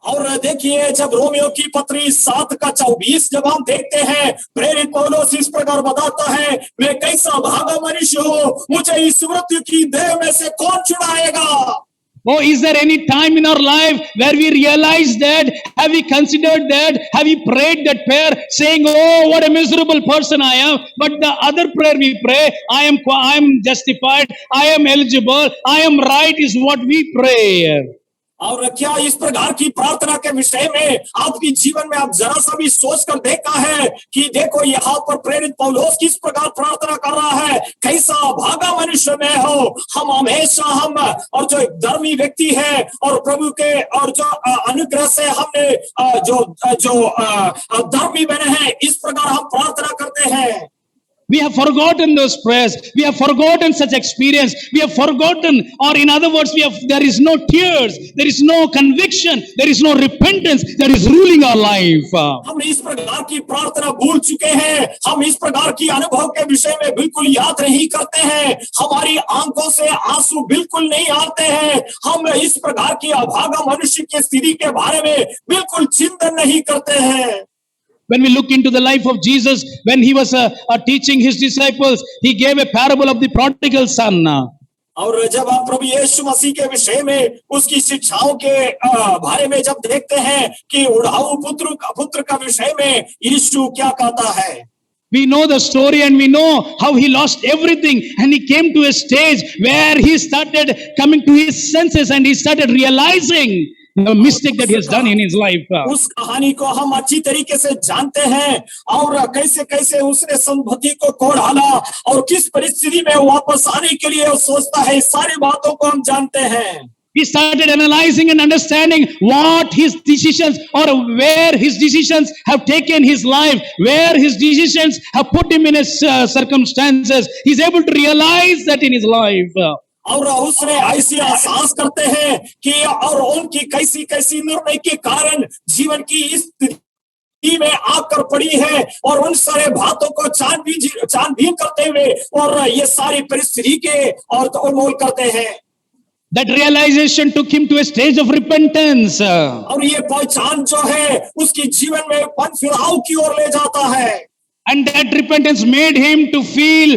और देखिए, जब Romeo की पत्री 7 का 24 जब हम देखते हैं, प्रेरित पौलुस इस प्रकार बताता है, मैं कैसा भागा मनुष्य हूँ, मुझे इस मृत्यु की देह में से कौन छुड़ाएगा। Oh, is there any time in our life where we realize that? Have we considered that? Have we prayed that prayer saying, oh, what a miserable person I am? But the other prayer we pray, I am justified, I am eligible, I am right, is what we pray. और क्या इस प्रकार की प्रार्थना के विषय में आपकी जीवन में आप जरा सा भी सोच कर देखा है कि देखो यहाँ पर प्रेरित पौलुस किस प्रकार प्रार्थना कर रहा है, कैसा भागा मनुष्य में हो, हम हमेशा हम और जो एक धर्मी व्यक्ति है और प्रभु के और जो अनुग्रह से हमने जो धर्मी बने हैं, इस प्रकार हम प्रार्थना करते हैं। We have forgotten those prayers. We have forgotten such experience. We have forgotten, or in other words, there is no tears, there is no conviction, there is no repentance that is ruling our life. हम इस प्रकार की प्रार्थना भूल चुके हैं, हम इस प्रकार की अनुभव के विषय में बिल्कुल याद नहीं करते हैं, हमारी आंखों से आंसू बिल्कुल नहीं आते हैं, हम इस प्रकार की अभागा मनुष्य की स्थिति के बारे में बिल्कुल चिंतन नहीं करते हैं। When we look into the life of Jesus, when he was teaching his disciples, he gave a parable of the prodigal son. और जब आप प्रभु यीशु मसीह के विषय में उसकी शिक्षाओं के बारे में जब देखते हैं कि उड़ाऊ पुत्र का विषय में यीशु क्या कहता है, we know the story and we know how he lost everything and he came to a stage where he started coming to his senses and he started realizing the mistake that he has done in his life. उस कहानी को हम अच्छी तरीके से जानते हैं और कैसे कैसे उसने संपत्ति को खो डाला और किस परिस्थिति में वापस आने के लिए वो सोचता है, इस सारी बातों को हम जानते हैं। He started analyzing and understanding what his decisions or where his decisions have taken his life, where his decisions have put him in his circumstances. He's able to realize that in his life. और उसने ऐसी एहसास करते हैं कि और उनकी कैसी कैसी निर्णय के कारण जीवन की इस स्थिति में आकर पड़ी है और उन सारे बातों को छानबीन करते हुए और ये सारी परिस्थिति के और तोलमोल करते हैं। That realization took him to a stage of repentance. और ये पहचान जो है उसकी जीवन में मन फिराव की ओर ले जाता है। And that repentance made him to feel,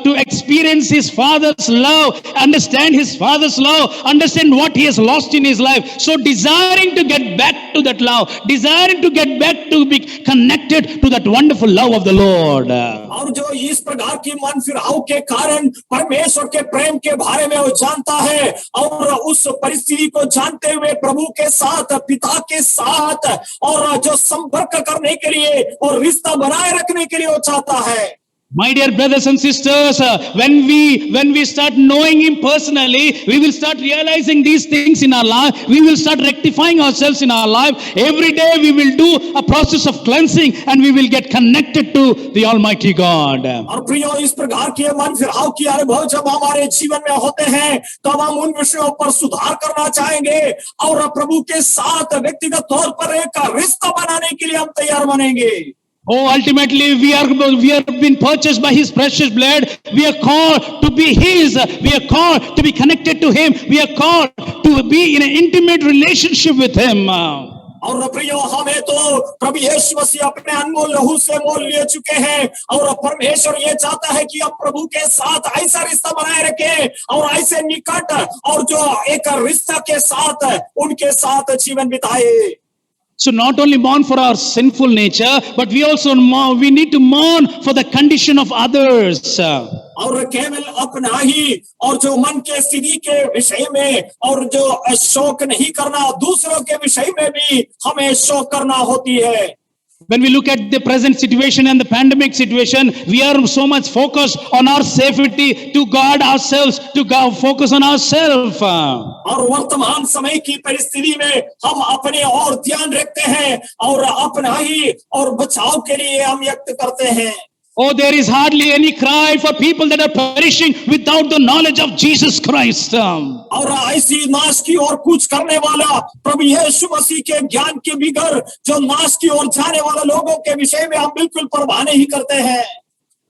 to experience his father's love, understand his father's love, understand what he has lost in his life. So desiring to get back to that love, desiring to get back to be connected to that wonderful love of the Lord. और जो इस प्रकार की मन फिराव के कारण परमेश्वर के प्रेम के बारे में वो जानता है और उस परिस्थिति को जानते हुए प्रभु के साथ, पिता के साथ और जो संपर्क करने के लिए और रिश्ता बनाए रखने के लिए वो चाहता है। My dear brothers and sisters, when we start knowing him personally, we will start realizing these things in our life. We will start rectifying ourselves in our life. Every day we will do a process of cleansing and we will get connected to the Almighty God. और प्रियो, इस प्रकार के मन फिराव की अनुभव जब हमारे जीवन में होते हैं तो हम उन विषयों पर सुधार करना चाहेंगे और प्रभु के साथ व्यक्तिगत तौर पर एक रिश्ता बनाने के लिए हम तैयार बनेंगे। Oh, ultimately we are been purchased by his precious blood. We are called to be his. We are called to be connected to him. We are called to be in an intimate relationship with him. और प्रियो, हमें तो प्रभु यीशु मसीह अपने अनमोल लहू से मोल ले चुके हैं और परमेश्वर ये चाहता है कि आप प्रभु के साथ ऐसा रिश्ता बनाए रखें और ऐसे निकट और जो एक रिश्ता के साथ उनके साथ जीवन बिताए। So not only mourn for our sinful nature, but we need to mourn for the condition of others. और केवल अपना ही और जो मन के स्थिति के विषय में और जो शोक नहीं करना, दूसरों के विषय में भी हमें शोक करना होती है। When we look at the present situation and the pandemic situation, we are so much focused on our safety, to guard ourselves, focus on ourselves. और वर्तमान समय की परिस्थिति में हम अपने और ध्यान रखते हैं और अपना ही और बचाव के लिए हम व्यक्त करते हैं। Oh, there is hardly any cry for people that are perishing without the knowledge of Jesus Christ. और ऐसी नाश की ओर कुछ करने वाला प्रभु यीशु मसीह के ज्ञान के बिगर जो नाश की ओर जाने वाले लोगों के विषय में हम बिल्कुल परवाह नहीं करते हैं।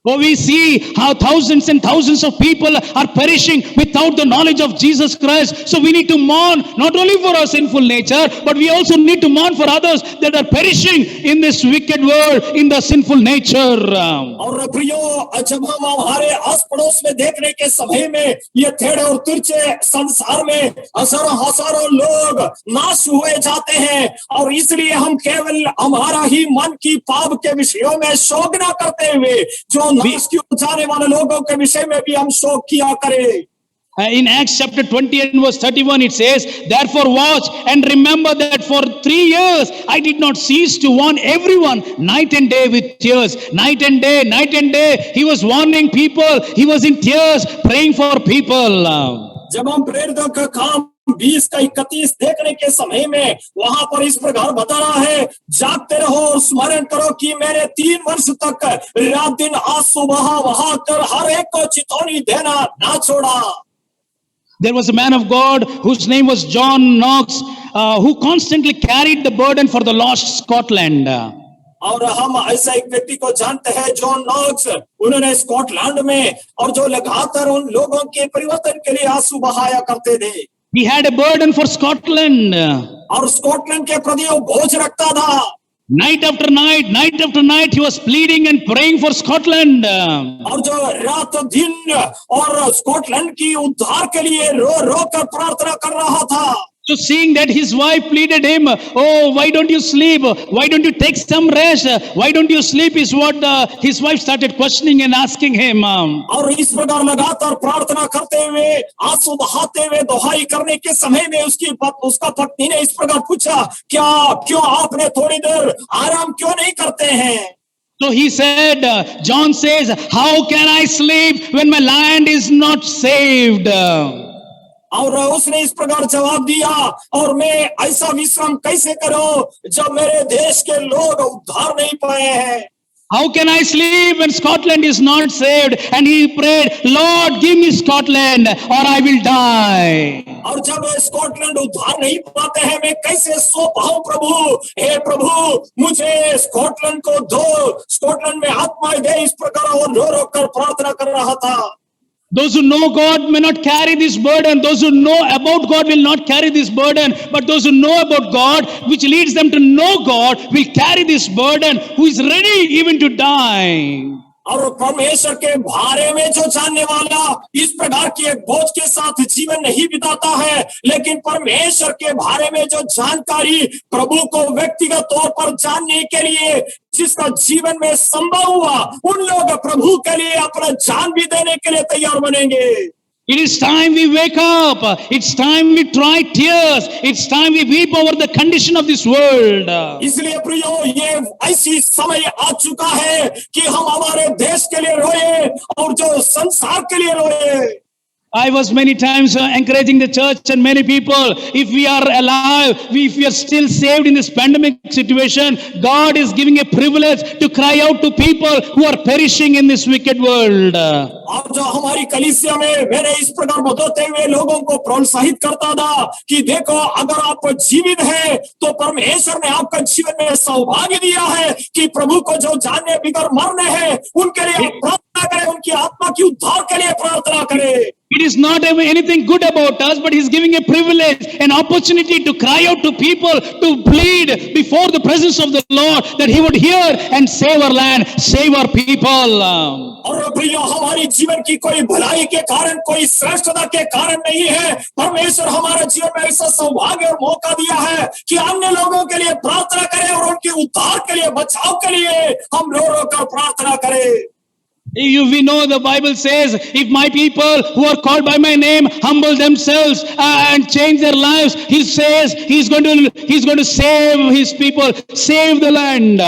Oh, we see how thousands and thousands of people are perishing without the knowledge of Jesus Christ. So we need to mourn not only for our sinful nature, but we also need to mourn for others that are perishing in this wicked world, in the sinful nature. और प्रियो, जब हम हमारे आस पड़ोस में देखने के समय में ये टेढ़े और तिरछे संसार में हजारों लोग नाश हुए जाते हैं और इसलिए हम केवल हमारा ही मन की पाप के विषयों में शोक न करते हुए जो नाश की ओर जाने वाले लोगों के विषय में भी हम शोक किया करें। In Acts chapter 20 and verse 31 it says, therefore watch and remember that for 3 years I did not cease to warn everyone night and day with tears. Night and day he was warning people. He was in tears praying for people. जब हम प्रेरितों का काम 20 का 31 देखने के समय में वहां पर इस प्रकार बता रहा है, जागते रहो और स्मरण करो कि मैंने 3 वर्ष तक रात दिन आंसू बहा कर हर एक को चेतावनी देना ना छोड़ा। There was a man of God whose name was John Knox, who constantly carried the burden for the lost Scotland. और हम ऐसा एक व्यक्ति को जानते हैं, जॉन नॉक्स। उन्होंने स्कॉटलैंड में और जो लगातार उन लोगों के परिवर्तन के लिए आंसू बहाया करते थे। He had a burden for Scotland. और स्कॉटलैंड के प्रति वो बोझ रखता था। Night after night, he was pleading and praying for Scotland. और जो रात दिन और स्कॉटलैंड की उद्धार के लिए रो कर प्रार्थना कर रहा था। So seeing that his wife pleaded him, oh, why don't you sleep? Why don't you take some rest? Why don't you sleep? Is what his wife started questioning and asking him. और इस प्रकार लगातार प्रार्थना करते हुए आंसू बहाते हुए दुहाई करने के समय में उसका पत्नी ने इस प्रकार पूछा, क्या क्यों आपने थोड़ी देर आराम क्यों नहीं करते हैं? So he said, John says, how can I sleep when my land is not saved? और उसने इस प्रकार जवाब दिया, और मैं ऐसा विश्राम कैसे करूं जब मेरे देश के लोग उद्धार नहीं पाए हैं? How can I sleep when Scotland is not saved? And he prayed, Lord, give me Scotland or I will die. और जब स्कॉटलैंड उद्धार नहीं पाते हैं, मैं कैसे सो पाऊं प्रभु? हे प्रभु, मुझे स्कॉटलैंड को दो, स्कॉटलैंड में आत्मा दे। इस प्रकार वो रो रो कर प्रार्थना कर रहा था। Those who know God may not carry this burden. Those who know about God will not carry this burden. But those who know about God, which leads them to know God, will carry this burden, who is ready even to die. और परमेश्वर के बारे में जो जानने वाला इस प्रकार की एक बोझ के साथ जीवन नहीं बिताता है, लेकिन परमेश्वर के बारे में जो जानकारी प्रभु को व्यक्तिगत तौर पर जानने के लिए जिसका जीवन में संभव हुआ, उन लोग प्रभु के लिए अपना जान भी देने के लिए तैयार बनेंगे। It is time we wake up. It's time we dry tears. It's time we weep over the condition of this world. इसलिए प्रियो, ये ऐसी समय आ चुका है कि हम हमारे देश के लिए रोए और जो संसार के लिए रोए। I was many times encouraging the church and many people, if we are alive, if we are still saved in this pandemic situation, God is giving a privilege to cry out to people who are perishing in this wicked world. और जो हमारी कलीसिया में मैंने इस प्रकार बताते हुए लोगों को प्रोत्साहित करता था कि देखो, अगर आप जीवित हैं तो परमेश्वर ने आपका जीवन में सौभाग्य दिया है कि प्रभु को जो जानने बिगर मरने हैं, उनके लिए आप प्रार्थना करें, उनकी आत्मा की उद्धार के लिए प्रार्थना करें। It is not anything good about us, but He's giving a privilege, an opportunity to cry out to people, to plead before the presence of the Lord that He would hear and save our land, save our people. और प्रियो, हमारी जीवन की कोई भलाई के कारण, कोई श्रेष्ठता के कारण नहीं है। परमेश्वर हमारे जीवन में ऐसा सौभाग्य और मौका दिया है कि अन्य लोगों के लिए प्रार्थना करें और उनके उद्धार के लिए, बचाव के लिए हम रो रो कर प्रार्थना करें। We know the Bible says, if my people who are called by my name humble themselves and change their lives, He says He's going to save His people, save the land.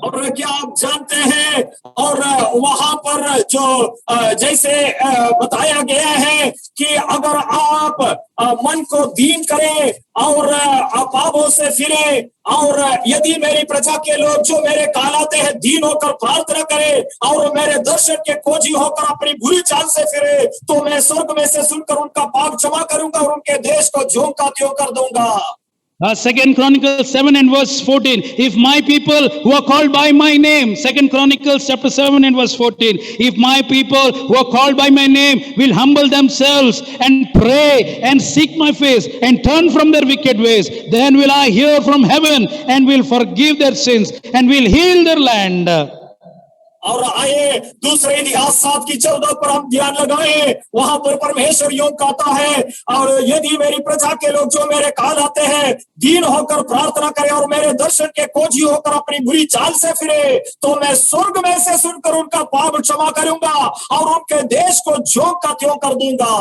और क्या आप जानते हैं, और वहां पर जो जैसे बताया गया है कि अगर आप मन को दीन करें और पापों से फिरे, और यदि मेरी प्रजा के लोग जो मेरे कहलाते हैं दीन होकर प्रार्थना करें और मेरे दर्शन के खोजी होकर अपनी बुरी चाल से फिरे, तो मैं स्वर्ग में से सुनकर उनका पाप क्षमा करूंगा और उनके देश को ज्यों का त्यों कर दूंगा। 2 Chronicles 7 and verse 14. If my people who are called by my name, 2 Chronicles chapter 7 and verse 14. If my people who are called by my name will humble themselves and pray and seek my face and turn from their wicked ways, then will I hear from heaven and will forgive their sins and will heal their land. और आइए दूसरे इतिहास 7:14 पर हम ध्यान लगाएं। वहां पर परमेश्वर यूं कहता है, और यदि मेरी प्रजा के लोग जो मेरे कहलाते हैं दीन होकर प्रार्थना करें और मेरे दर्शन के खोजी होकर अपनी बुरी चाल से फिरे, तो मैं स्वर्ग में से सुनकर उनका पाप क्षमा करूंगा और उनके देश को ज्यों का त्यों कर दूंगा।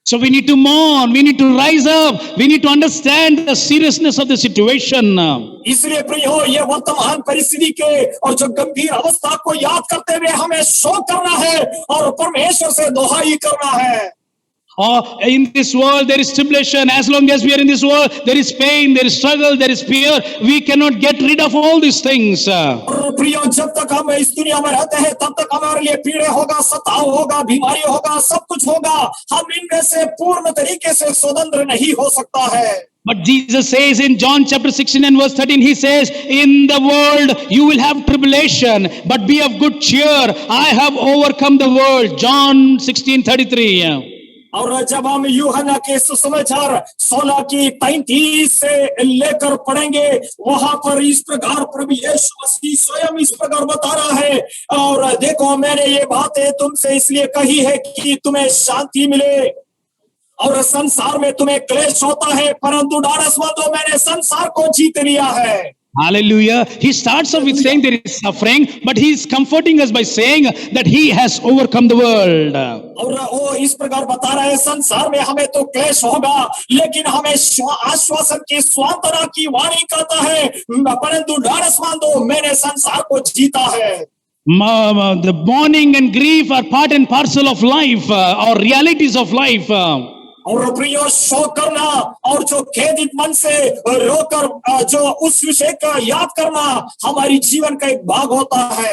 So we need to mourn, we need to rise up, we need to understand the seriousness of the situation. इसलिए प्रियो, ये वर्तमान परिस्थिति के और जो गंभीर अवस्था को याद करते हुए हमें शोक करना है और परमेश्वर से दुहाई करना है। In this world there is tribulation. As long as we are in this world, there is pain, there is struggle, there is fear. We cannot get rid of all these things. प्रियो, जब तक हम इस दुनिया में रहते हैं तब तक हमारे लिए पीड़े होगा, सताव होगा, बीमारी होगा, सब कुछ होगा। हम इनमें से पूर्ण तरीके से स्वतंत्र नहीं हो सकता है। But Jesus says in John chapter 16 and verse 13, He says, in the world you will have tribulation, but be of good cheer. I have overcome the world. John 16:33. और जब हम यूहन्ना के सुसमाचार 16:33 से लेकर पढ़ेंगे, वहां पर इस प्रकार प्रभु यीशु मसीह स्वयं इस प्रकार बता रहा है, और देखो मैंने ये बातें तुमसे इसलिए कही है कि तुम्हें शांति मिले। और संसार में तुम्हें क्लेश होता है, परंतु ढाढ़समंदो मैंने संसार को जीत लिया है। Hallelujah. He starts off with saying there is suffering, but he is comforting us by saying that he has overcome the world. और वो इस प्रकार बता रहे हैं, संसार में हमें तो क्लेश होगा, लेकिन हमें आश्वासन की सांत्वना की वाणी करता है, परंतु ढाढ़समंदो मैंने संसार को जीता है। The mourning and grief are part and parcel of life, or realities of life. और प्रियो, शोक करना और जो खेदित मन से रोकर जो उस विषय का याद करना हमारी जीवन का एक भाग होता है।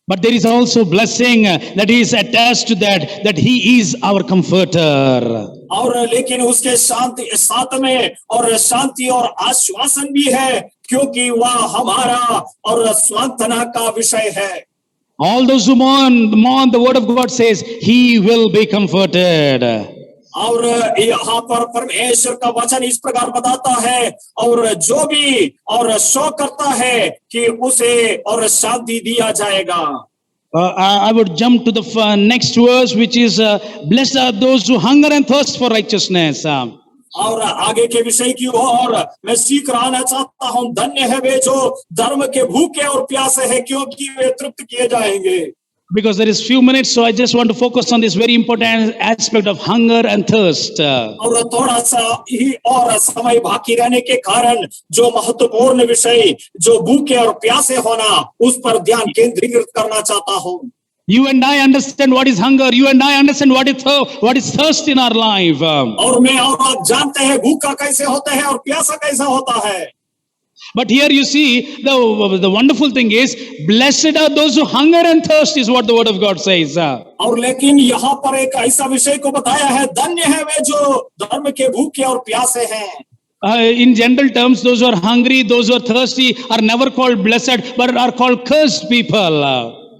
But there is also blessing that is attached to that he is our comforter. और लेकिन उसके शांति साथ में और शांति और आश्वासन भी है, क्योंकि वह हमारा और सांत्वना का विषय है। All those who mourn, the word of God says, he will be comforted. और यहाँ पर परमेश्वर का वचन इस प्रकार बताता है, और जो भी और शोक करता है कि उसे और शांति दिया जाएगा। I would jump to the next verse, which is, blessed are those who hunger and thirst for righteousness. और आगे के विषय की ओर मैं सीख रहना चाहता हूँ, धन्य है वे जो धर्म के भूखे और प्यासे हैं, क्योंकि वे तृप्त किए जाएंगे। Because there is few minutes, so I just want to focus on this very important aspect of hunger and thirst. और थोड़ा सा ही और समय बाकी रहने के कारण जो महत्वपूर्ण विषय जो भूखे और प्यासे होना, उस पर ध्यान केंद्रीकृत करना चाहता हूँ। You and I understand what is hunger. You and I understand what is thirst in our life. और मैं और आप जानते हैं भूखा कैसे होता है और प्यासा कैसा होता है। But here you see, the wonderful thing is, blessed are those who hunger and thirst, is what the word of God says. और लेकिन यहाँ पर एक ऐसा विषय को बताया है, धन्य है वे जो धर्म के भूखे और प्यासे हैं। In general terms, those who are hungry, those who are thirsty are never called blessed, but are called cursed people.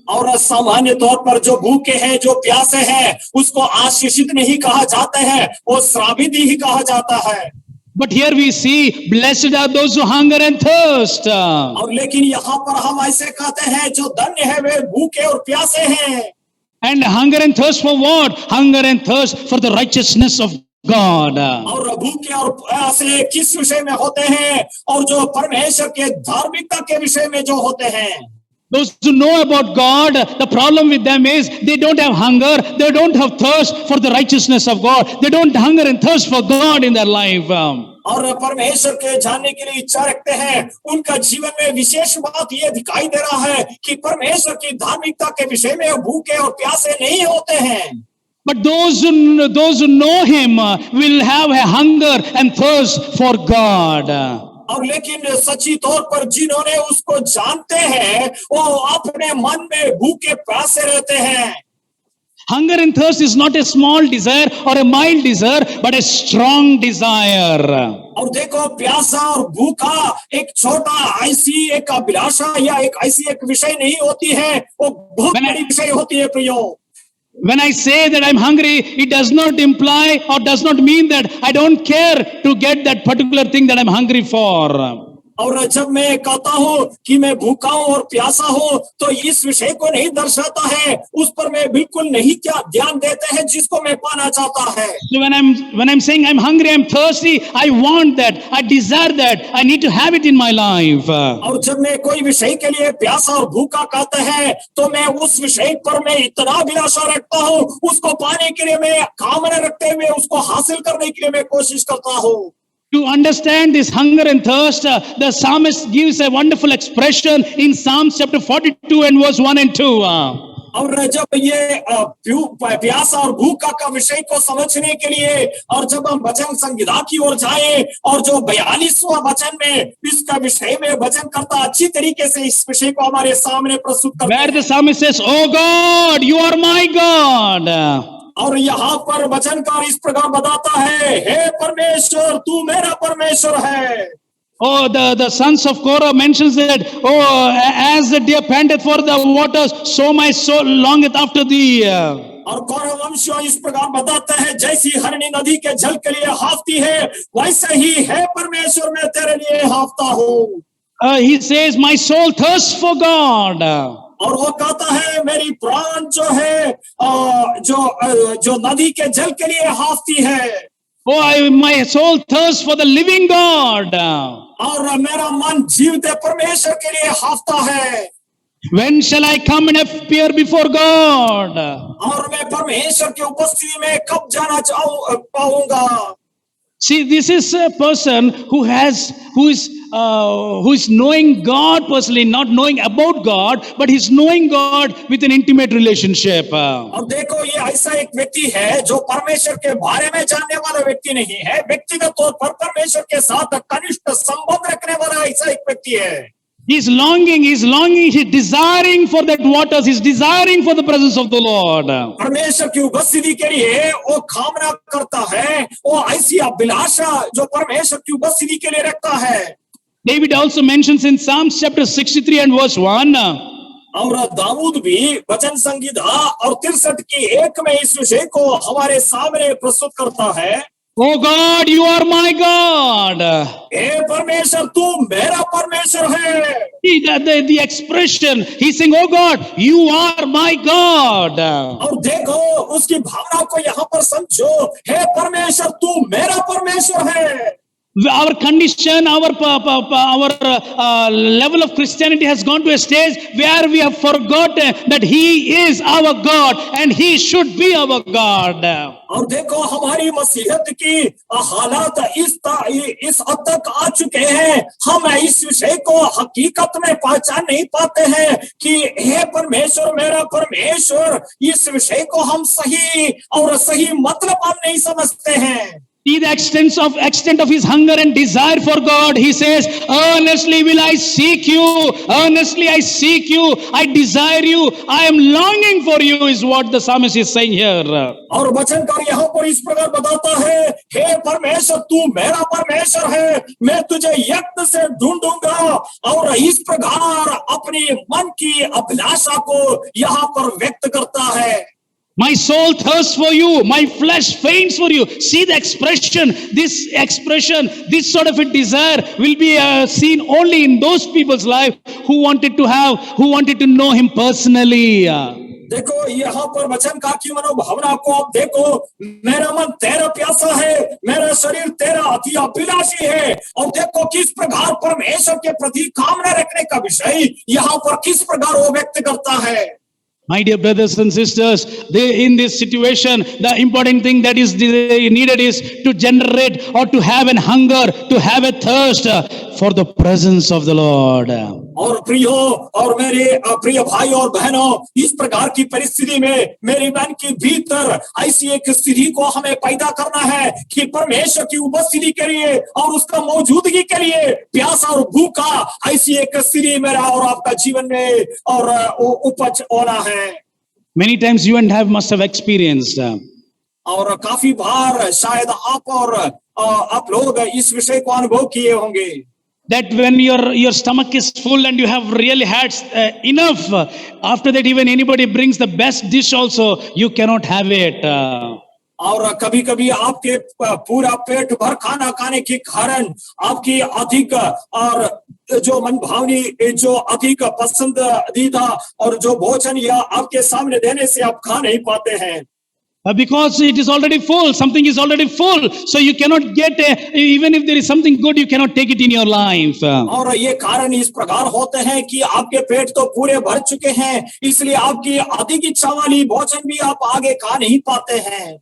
और सामान्य तौर पर जो भूखे हैं, जो प्यासे हैं, उसको आशीषित नहीं कहा जाता है, वो श्रापित ही कहा जाता है। But here we see, blessed are those who hunger and thirst. और लेकिन यहाँ पर हम ऐसे कहते हैं, जो धन्य है वे भूखे और प्यासे हैं। And hunger and thirst for what? Hunger and thirst for the righteousness of God. और भूखे और प्यासे किस विषय में होते हैं? और जो परमेश्वर के धार्मिकता के विषय में जो होते हैं। Those who know about God, the problem with them is they don't have hunger, they don't have thirst for the righteousness of God. They don't hunger and thirst for God in their life. और परमेश्वर के जानने के लिए इच्छा रखते हैं, उनका जीवन में विशेष बात ये दिखाई दे रहा है कि परमेश्वर की धार्मिकता के विषय में भूखे और प्यासे नहीं होते हैं। But those who know Him will have a hunger and thirst for God. और लेकिन सच्ची तौर पर जिन्होंने उसको जानते हैं, वो अपने मन में भूखे प्यासे रहते हैं। Hunger and thirst is not a small desire or a mild desire, but a strong desire. और देखो, प्यासा और भूखा एक छोटा ऐसी एक अभिलाषा या एक ऐसी एक विषय नहीं होती है, वो बहुत बड़ी विषय होती है प्रियो। When I say that I'm hungry, it does not imply or does not mean that I don't care to get that particular thing that I'm hungry for. और जब मैं कहता हूँ कि मैं भूखा हूँ और प्यासा हूँ, तो इस विषय को नहीं दर्शाता है, उस पर मैं बिल्कुल नहीं क्या ध्यान देते हैं जिसको मैं पाना चाहता है। So when I'm saying I'm hungry, I'm thirsty, I want that, I desire that, I need to have it in my life. और जब मैं कोई विषय के लिए प्यासा और भूखा कहते हैं, तो मैं उस विषय पर मैं इतना अभिलाषा रखता हूँ, उसको पाने के लिए मैं कामना रखते हुए उसको हासिल करने के लिए मैं कोशिश करता हूँ। To understand this hunger and thirst, the psalmist gives a wonderful expression in Psalms chapter 42 and verse 1 and 2. और जब ये प्यासा और भूखा का विषय को समझने के लिए और जब हम वचन संहिता की ओर जाएं और जो 42वां वचन में इसका विषय में वचन करता अच्छी तरीके से इस विषय को हमारे सामने प्रस्तुत करता है। Where the psalmist says, "Oh God, you are my God." और यहाँ पर वचनकार इस प्रकार बताता है, हे परमेश्वर, तू मेरा परमेश्वर है। Oh, the sons of Korah mentions that, oh, as the deer panteth for the waters, so my soul longeth after thee. और कौरव वंशियों इस प्रकार बताते हैं, जैसी हरणी नदी के जल के लिए हाफती है, वैसे ही है परमेश्वर, मैं तेरे लिए हाफता हूँ। He says, my soul thirsts for God. और वो कहता है, मेरी प्राण जो है जो नदी के जल के लिए हाफती है। My soul thirsts for the living God. और मेरा मन जीवित परमेश्वर के लिए हाफता है। When shall I come and appear before God? और मैं परमेश्वर की उपस्थिति में कब जाना पाऊंगा। See, this is a person who is knowing God personally, not knowing about God, but he's knowing God with an intimate relationship. और देखो, ये ऐसा एक व्यक्ति है जो परमेश्वर के बारे में जानने वाला व्यक्ति नहीं है, व्यक्तिगत तौर पर परमेश्वर के साथ घनिष्ठ संबंध रखने वाला ऐसा एक व्यक्ति है। He's longing, he's desiring for that waters, he's desiring for the presence of the Lord. परमेश्वर की उपस्थिति के लिए वो कामना करता है, वो ऐसी अभिलाषा जो परमेश्वर की उपस्थिति के लिए रखता है। David also mentions in Psalms chapter 63 and verse 1. और दाऊद भी वचन संहिता और 63 की 1 में इस विषय को हमारे सामने प्रस्तुत करता है। Oh God, you are my God. हे परमेश्वर, तू मेरा परमेश्वर है। The expression, he's saying, oh God, you are my God. और देखो, उसकी भावना को यहाँ पर समझो, हे परमेश्वर, तू मेरा परमेश्वर है। Our condition, our level of Christianity has gone to a stage where we have forgotten that He is our God and He should be our God. और देखो, हमारी मसीहत की हालात इस हद तक आ चुके हैं, हम इस विषय को हकीकत में पहचान नहीं पाते हैं कि हे परमेश्वर, मेरा परमेश्वर, इस विषय को हम सही और सही मतलब हम नहीं समझते हैं। See the extent of his hunger and desire for God. He says, earnestly will I seek you. Earnestly I seek you. I desire you. I am longing for you is what the psalmist is saying here. और वचनकार यहाँ पर इस प्रकार बताता है, हे परमेश्वर, तू मेरा परमेश्वर है, मैं तुझे यत्न से ढूंढूंगा। और इस प्रकार अपनी मन की अभिलाषा को यहाँ पर व्यक्त करता है। My soul thirsts for you. My flesh faints for you. See the expression. This expression, this sort of a desire will be seen only in those people's life who wanted to know Him personally. देखो, यहाँ पर वचनकार की मनोभावना को आप देखो, मेरा मन तेरा प्यासा है, मेरा शरीर तेरा अति अभिलाषी है। और देखो किस प्रकार परमेश्वर के प्रति कामना रखने का विषय यहाँ पर किस प्रकार वो व्यक्त करता है। My dear brothers and sisters, in this situation, the important thing that is needed is to generate or to have an hunger, to have a thirst for the presence of the Lord. और प्रियो और मेरे प्रिय भाई और बहनों, इस प्रकार की परिस्थिति में मेरी मन के भीतर ऐसी एक स्थिति को हमें पैदा करना है कि परमेश्वर की उपस्थिति के लिए और उसका मौजूदगी के लिए प्यासा और भूखा ऐसी एक स्थिति मेरा और आपका जीवन में और उपज होना है। Many times you and must have experienced. और काफी बार शायद आप लोग इस विषय को अनुभव किए होंगे। That when your stomach is full and you have really had enough, after that even anybody brings the best dish also, you cannot have it. और कभी कभी आपके पूरा पेट भर खाना खाने के कारण आपकी अधिक और जो मन भावनी जो अधिक पसंदीदा और जो भोजन या आपके सामने देने से आप खा नहीं पाते हैं। Because it is already full, something is already full, so you cannot get even if there is something good, you cannot take it in your life. और ये कारण इस प्रकार होते हैं कि आपके पेट तो पूरे भर चुके हैं, इसलिए आपकी अधिक इच्छा वाली भोजन भी आप आगे खा नहीं पाते हैं।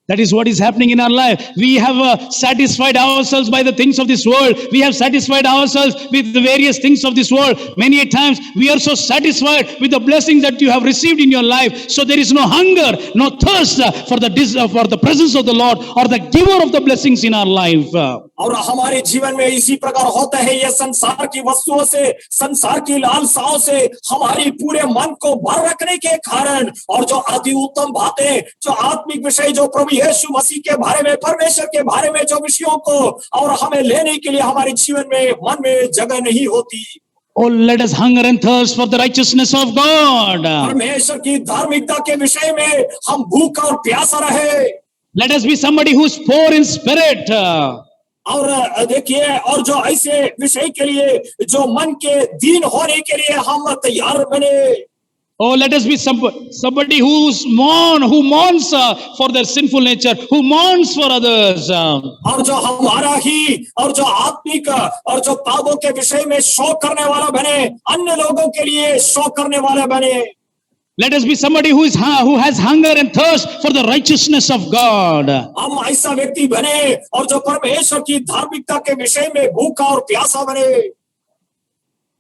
That is what is happening in our life. We have satisfied ourselves by the things of this world. We have satisfied ourselves with the various things of this world. Many a times we are so satisfied with the blessings that you have received in your life. So there is no hunger, no thirst for the presence of the Lord or the giver of the blessings in our life. और हमारे जीवन में इसी प्रकार होता है, ये संसार की वस्तुओं से, संसार की लालसाओं से हमारी पूरे मन को भर रखने के कारण और जो अति उत्तम बातें, जो आत्मिक विषय, जो प्रभु यीशु मसीह के बारे में, परमेश्वर के बारे में जो विषयों को और हमें लेने के लिए हमारे जीवन में मन में जगह नहीं होती। Oh, let us hunger and thirst for the righteousness of God. परमेश्वर की धार्मिकता के विषय में हम भूखा और प्यासा रहे। Let us be somebody who is poor in spirit. और देखिए, और जो ऐसे विषय के लिए जो मन के दीन होने के लिए हम तैयार बने। Oh, let us be somebody who mourns for their sinful nature, who mourns for others. और जो हमारा ही और जो आत्मिक और जो पापों के विषय में शोक करने वाला बने, अन्य लोगों के लिए शोक करने वाला बने। Let us be somebody who has hunger and thirst for the righteousness of God. हम ऐसा व्यक्ति बने और जो परमेश्वर की धार्मिकता के विषय में भूखा और प्यासा बने।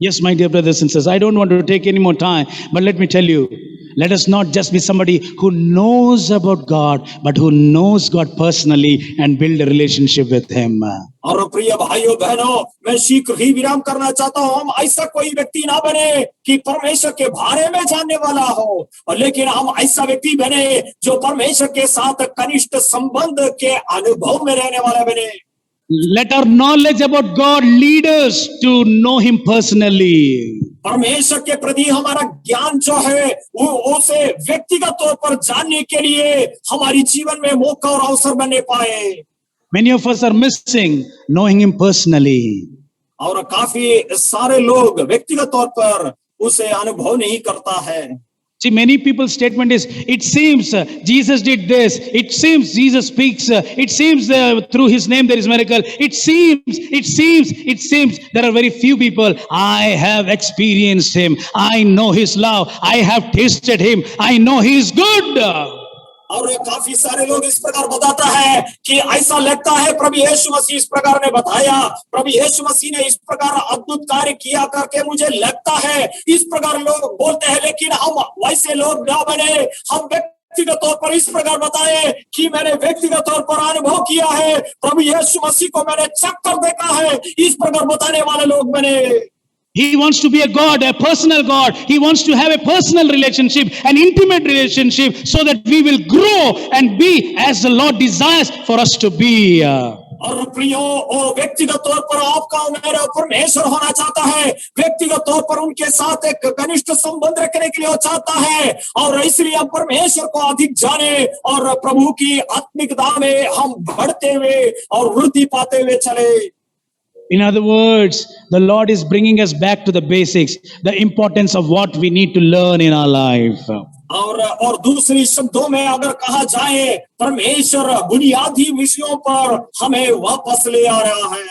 Yes, my dear brothers and sisters, I don't want to take any more time, but let me tell you, let us not just be somebody who knows about God, but who knows God personally and build a relationship with Him. और प्रिय भाइयों बहनों, मैं शीघ्र ही विराम करना चाहता हूं। हम ऐसा कोई व्यक्ति ना बने कि परमेश्वर के बारे में जानने वाला हो, और लेकिन हम ऐसा व्यक्ति बने जो परमेश्वर के साथ कनिष्ठ संबंध के अनुभव में रहने वाला बने। Let our knowledge about God lead us to know Him personally. परमेश्वर के प्रति हमारा ज्ञान जो है वो उसे व्यक्तिगत तौर पर जानने के लिए हमारी जीवन में मौका और अवसर बनने पाए। Many of us are missing knowing Him personally. और काफी सारे लोग व्यक्तिगत तौर पर उसे अनुभव नहीं करता है। See, many people's statement is, it seems Jesus did this, it seems Jesus speaks, it seems through His name there is miracle, it seems there are very few people. I have experienced Him, I know His love, I have tasted Him, I know He is good. और काफी सारे लोग इस प्रकार बताता है कि ऐसा लगता है प्रभु यीशु मसीह इस प्रकार ने बताया, प्रभु यीशु मसीह ने इस प्रकार अद्भुत कार्य किया करके मुझे लगता है, इस प्रकार लोग बोलते हैं। लेकिन हम वैसे लोग ना बने, हम व्यक्तिगत तौर पर इस प्रकार बताए कि मैंने व्यक्तिगत तौर पर अनुभव किया है, प्रभु यीशु मसीह को मैंने चख कर देखा है, इस प्रकार बताने वाले लोग बने। He wants to be a God, a personal God. He wants to have a personal relationship, an intimate relationship, so that we will grow and be as the Lord desires for us to be. और प्रियो, व्यक्तिगत तौर पर आपका मेरा परमेश्वर होना चाहता है, व्यक्तिगत तौर पर उनके साथ एक घनिष्ठ संबंध रखने के लिए वो चाहता है, और इसलिए हम परमेश्वर को अधिक जाने और प्रभु की आत्मिकता में हम बढ़ते हुए और वृद्धि पाते हुए चले। In other words, the Lord is bringing us back to the basics, the importance of what we need to learn in our life. और दूसरी शब्दों में अगर कहा जाए, परमेश्वर बुनियादी विषयों पर हमें वापस ले आ रहा है।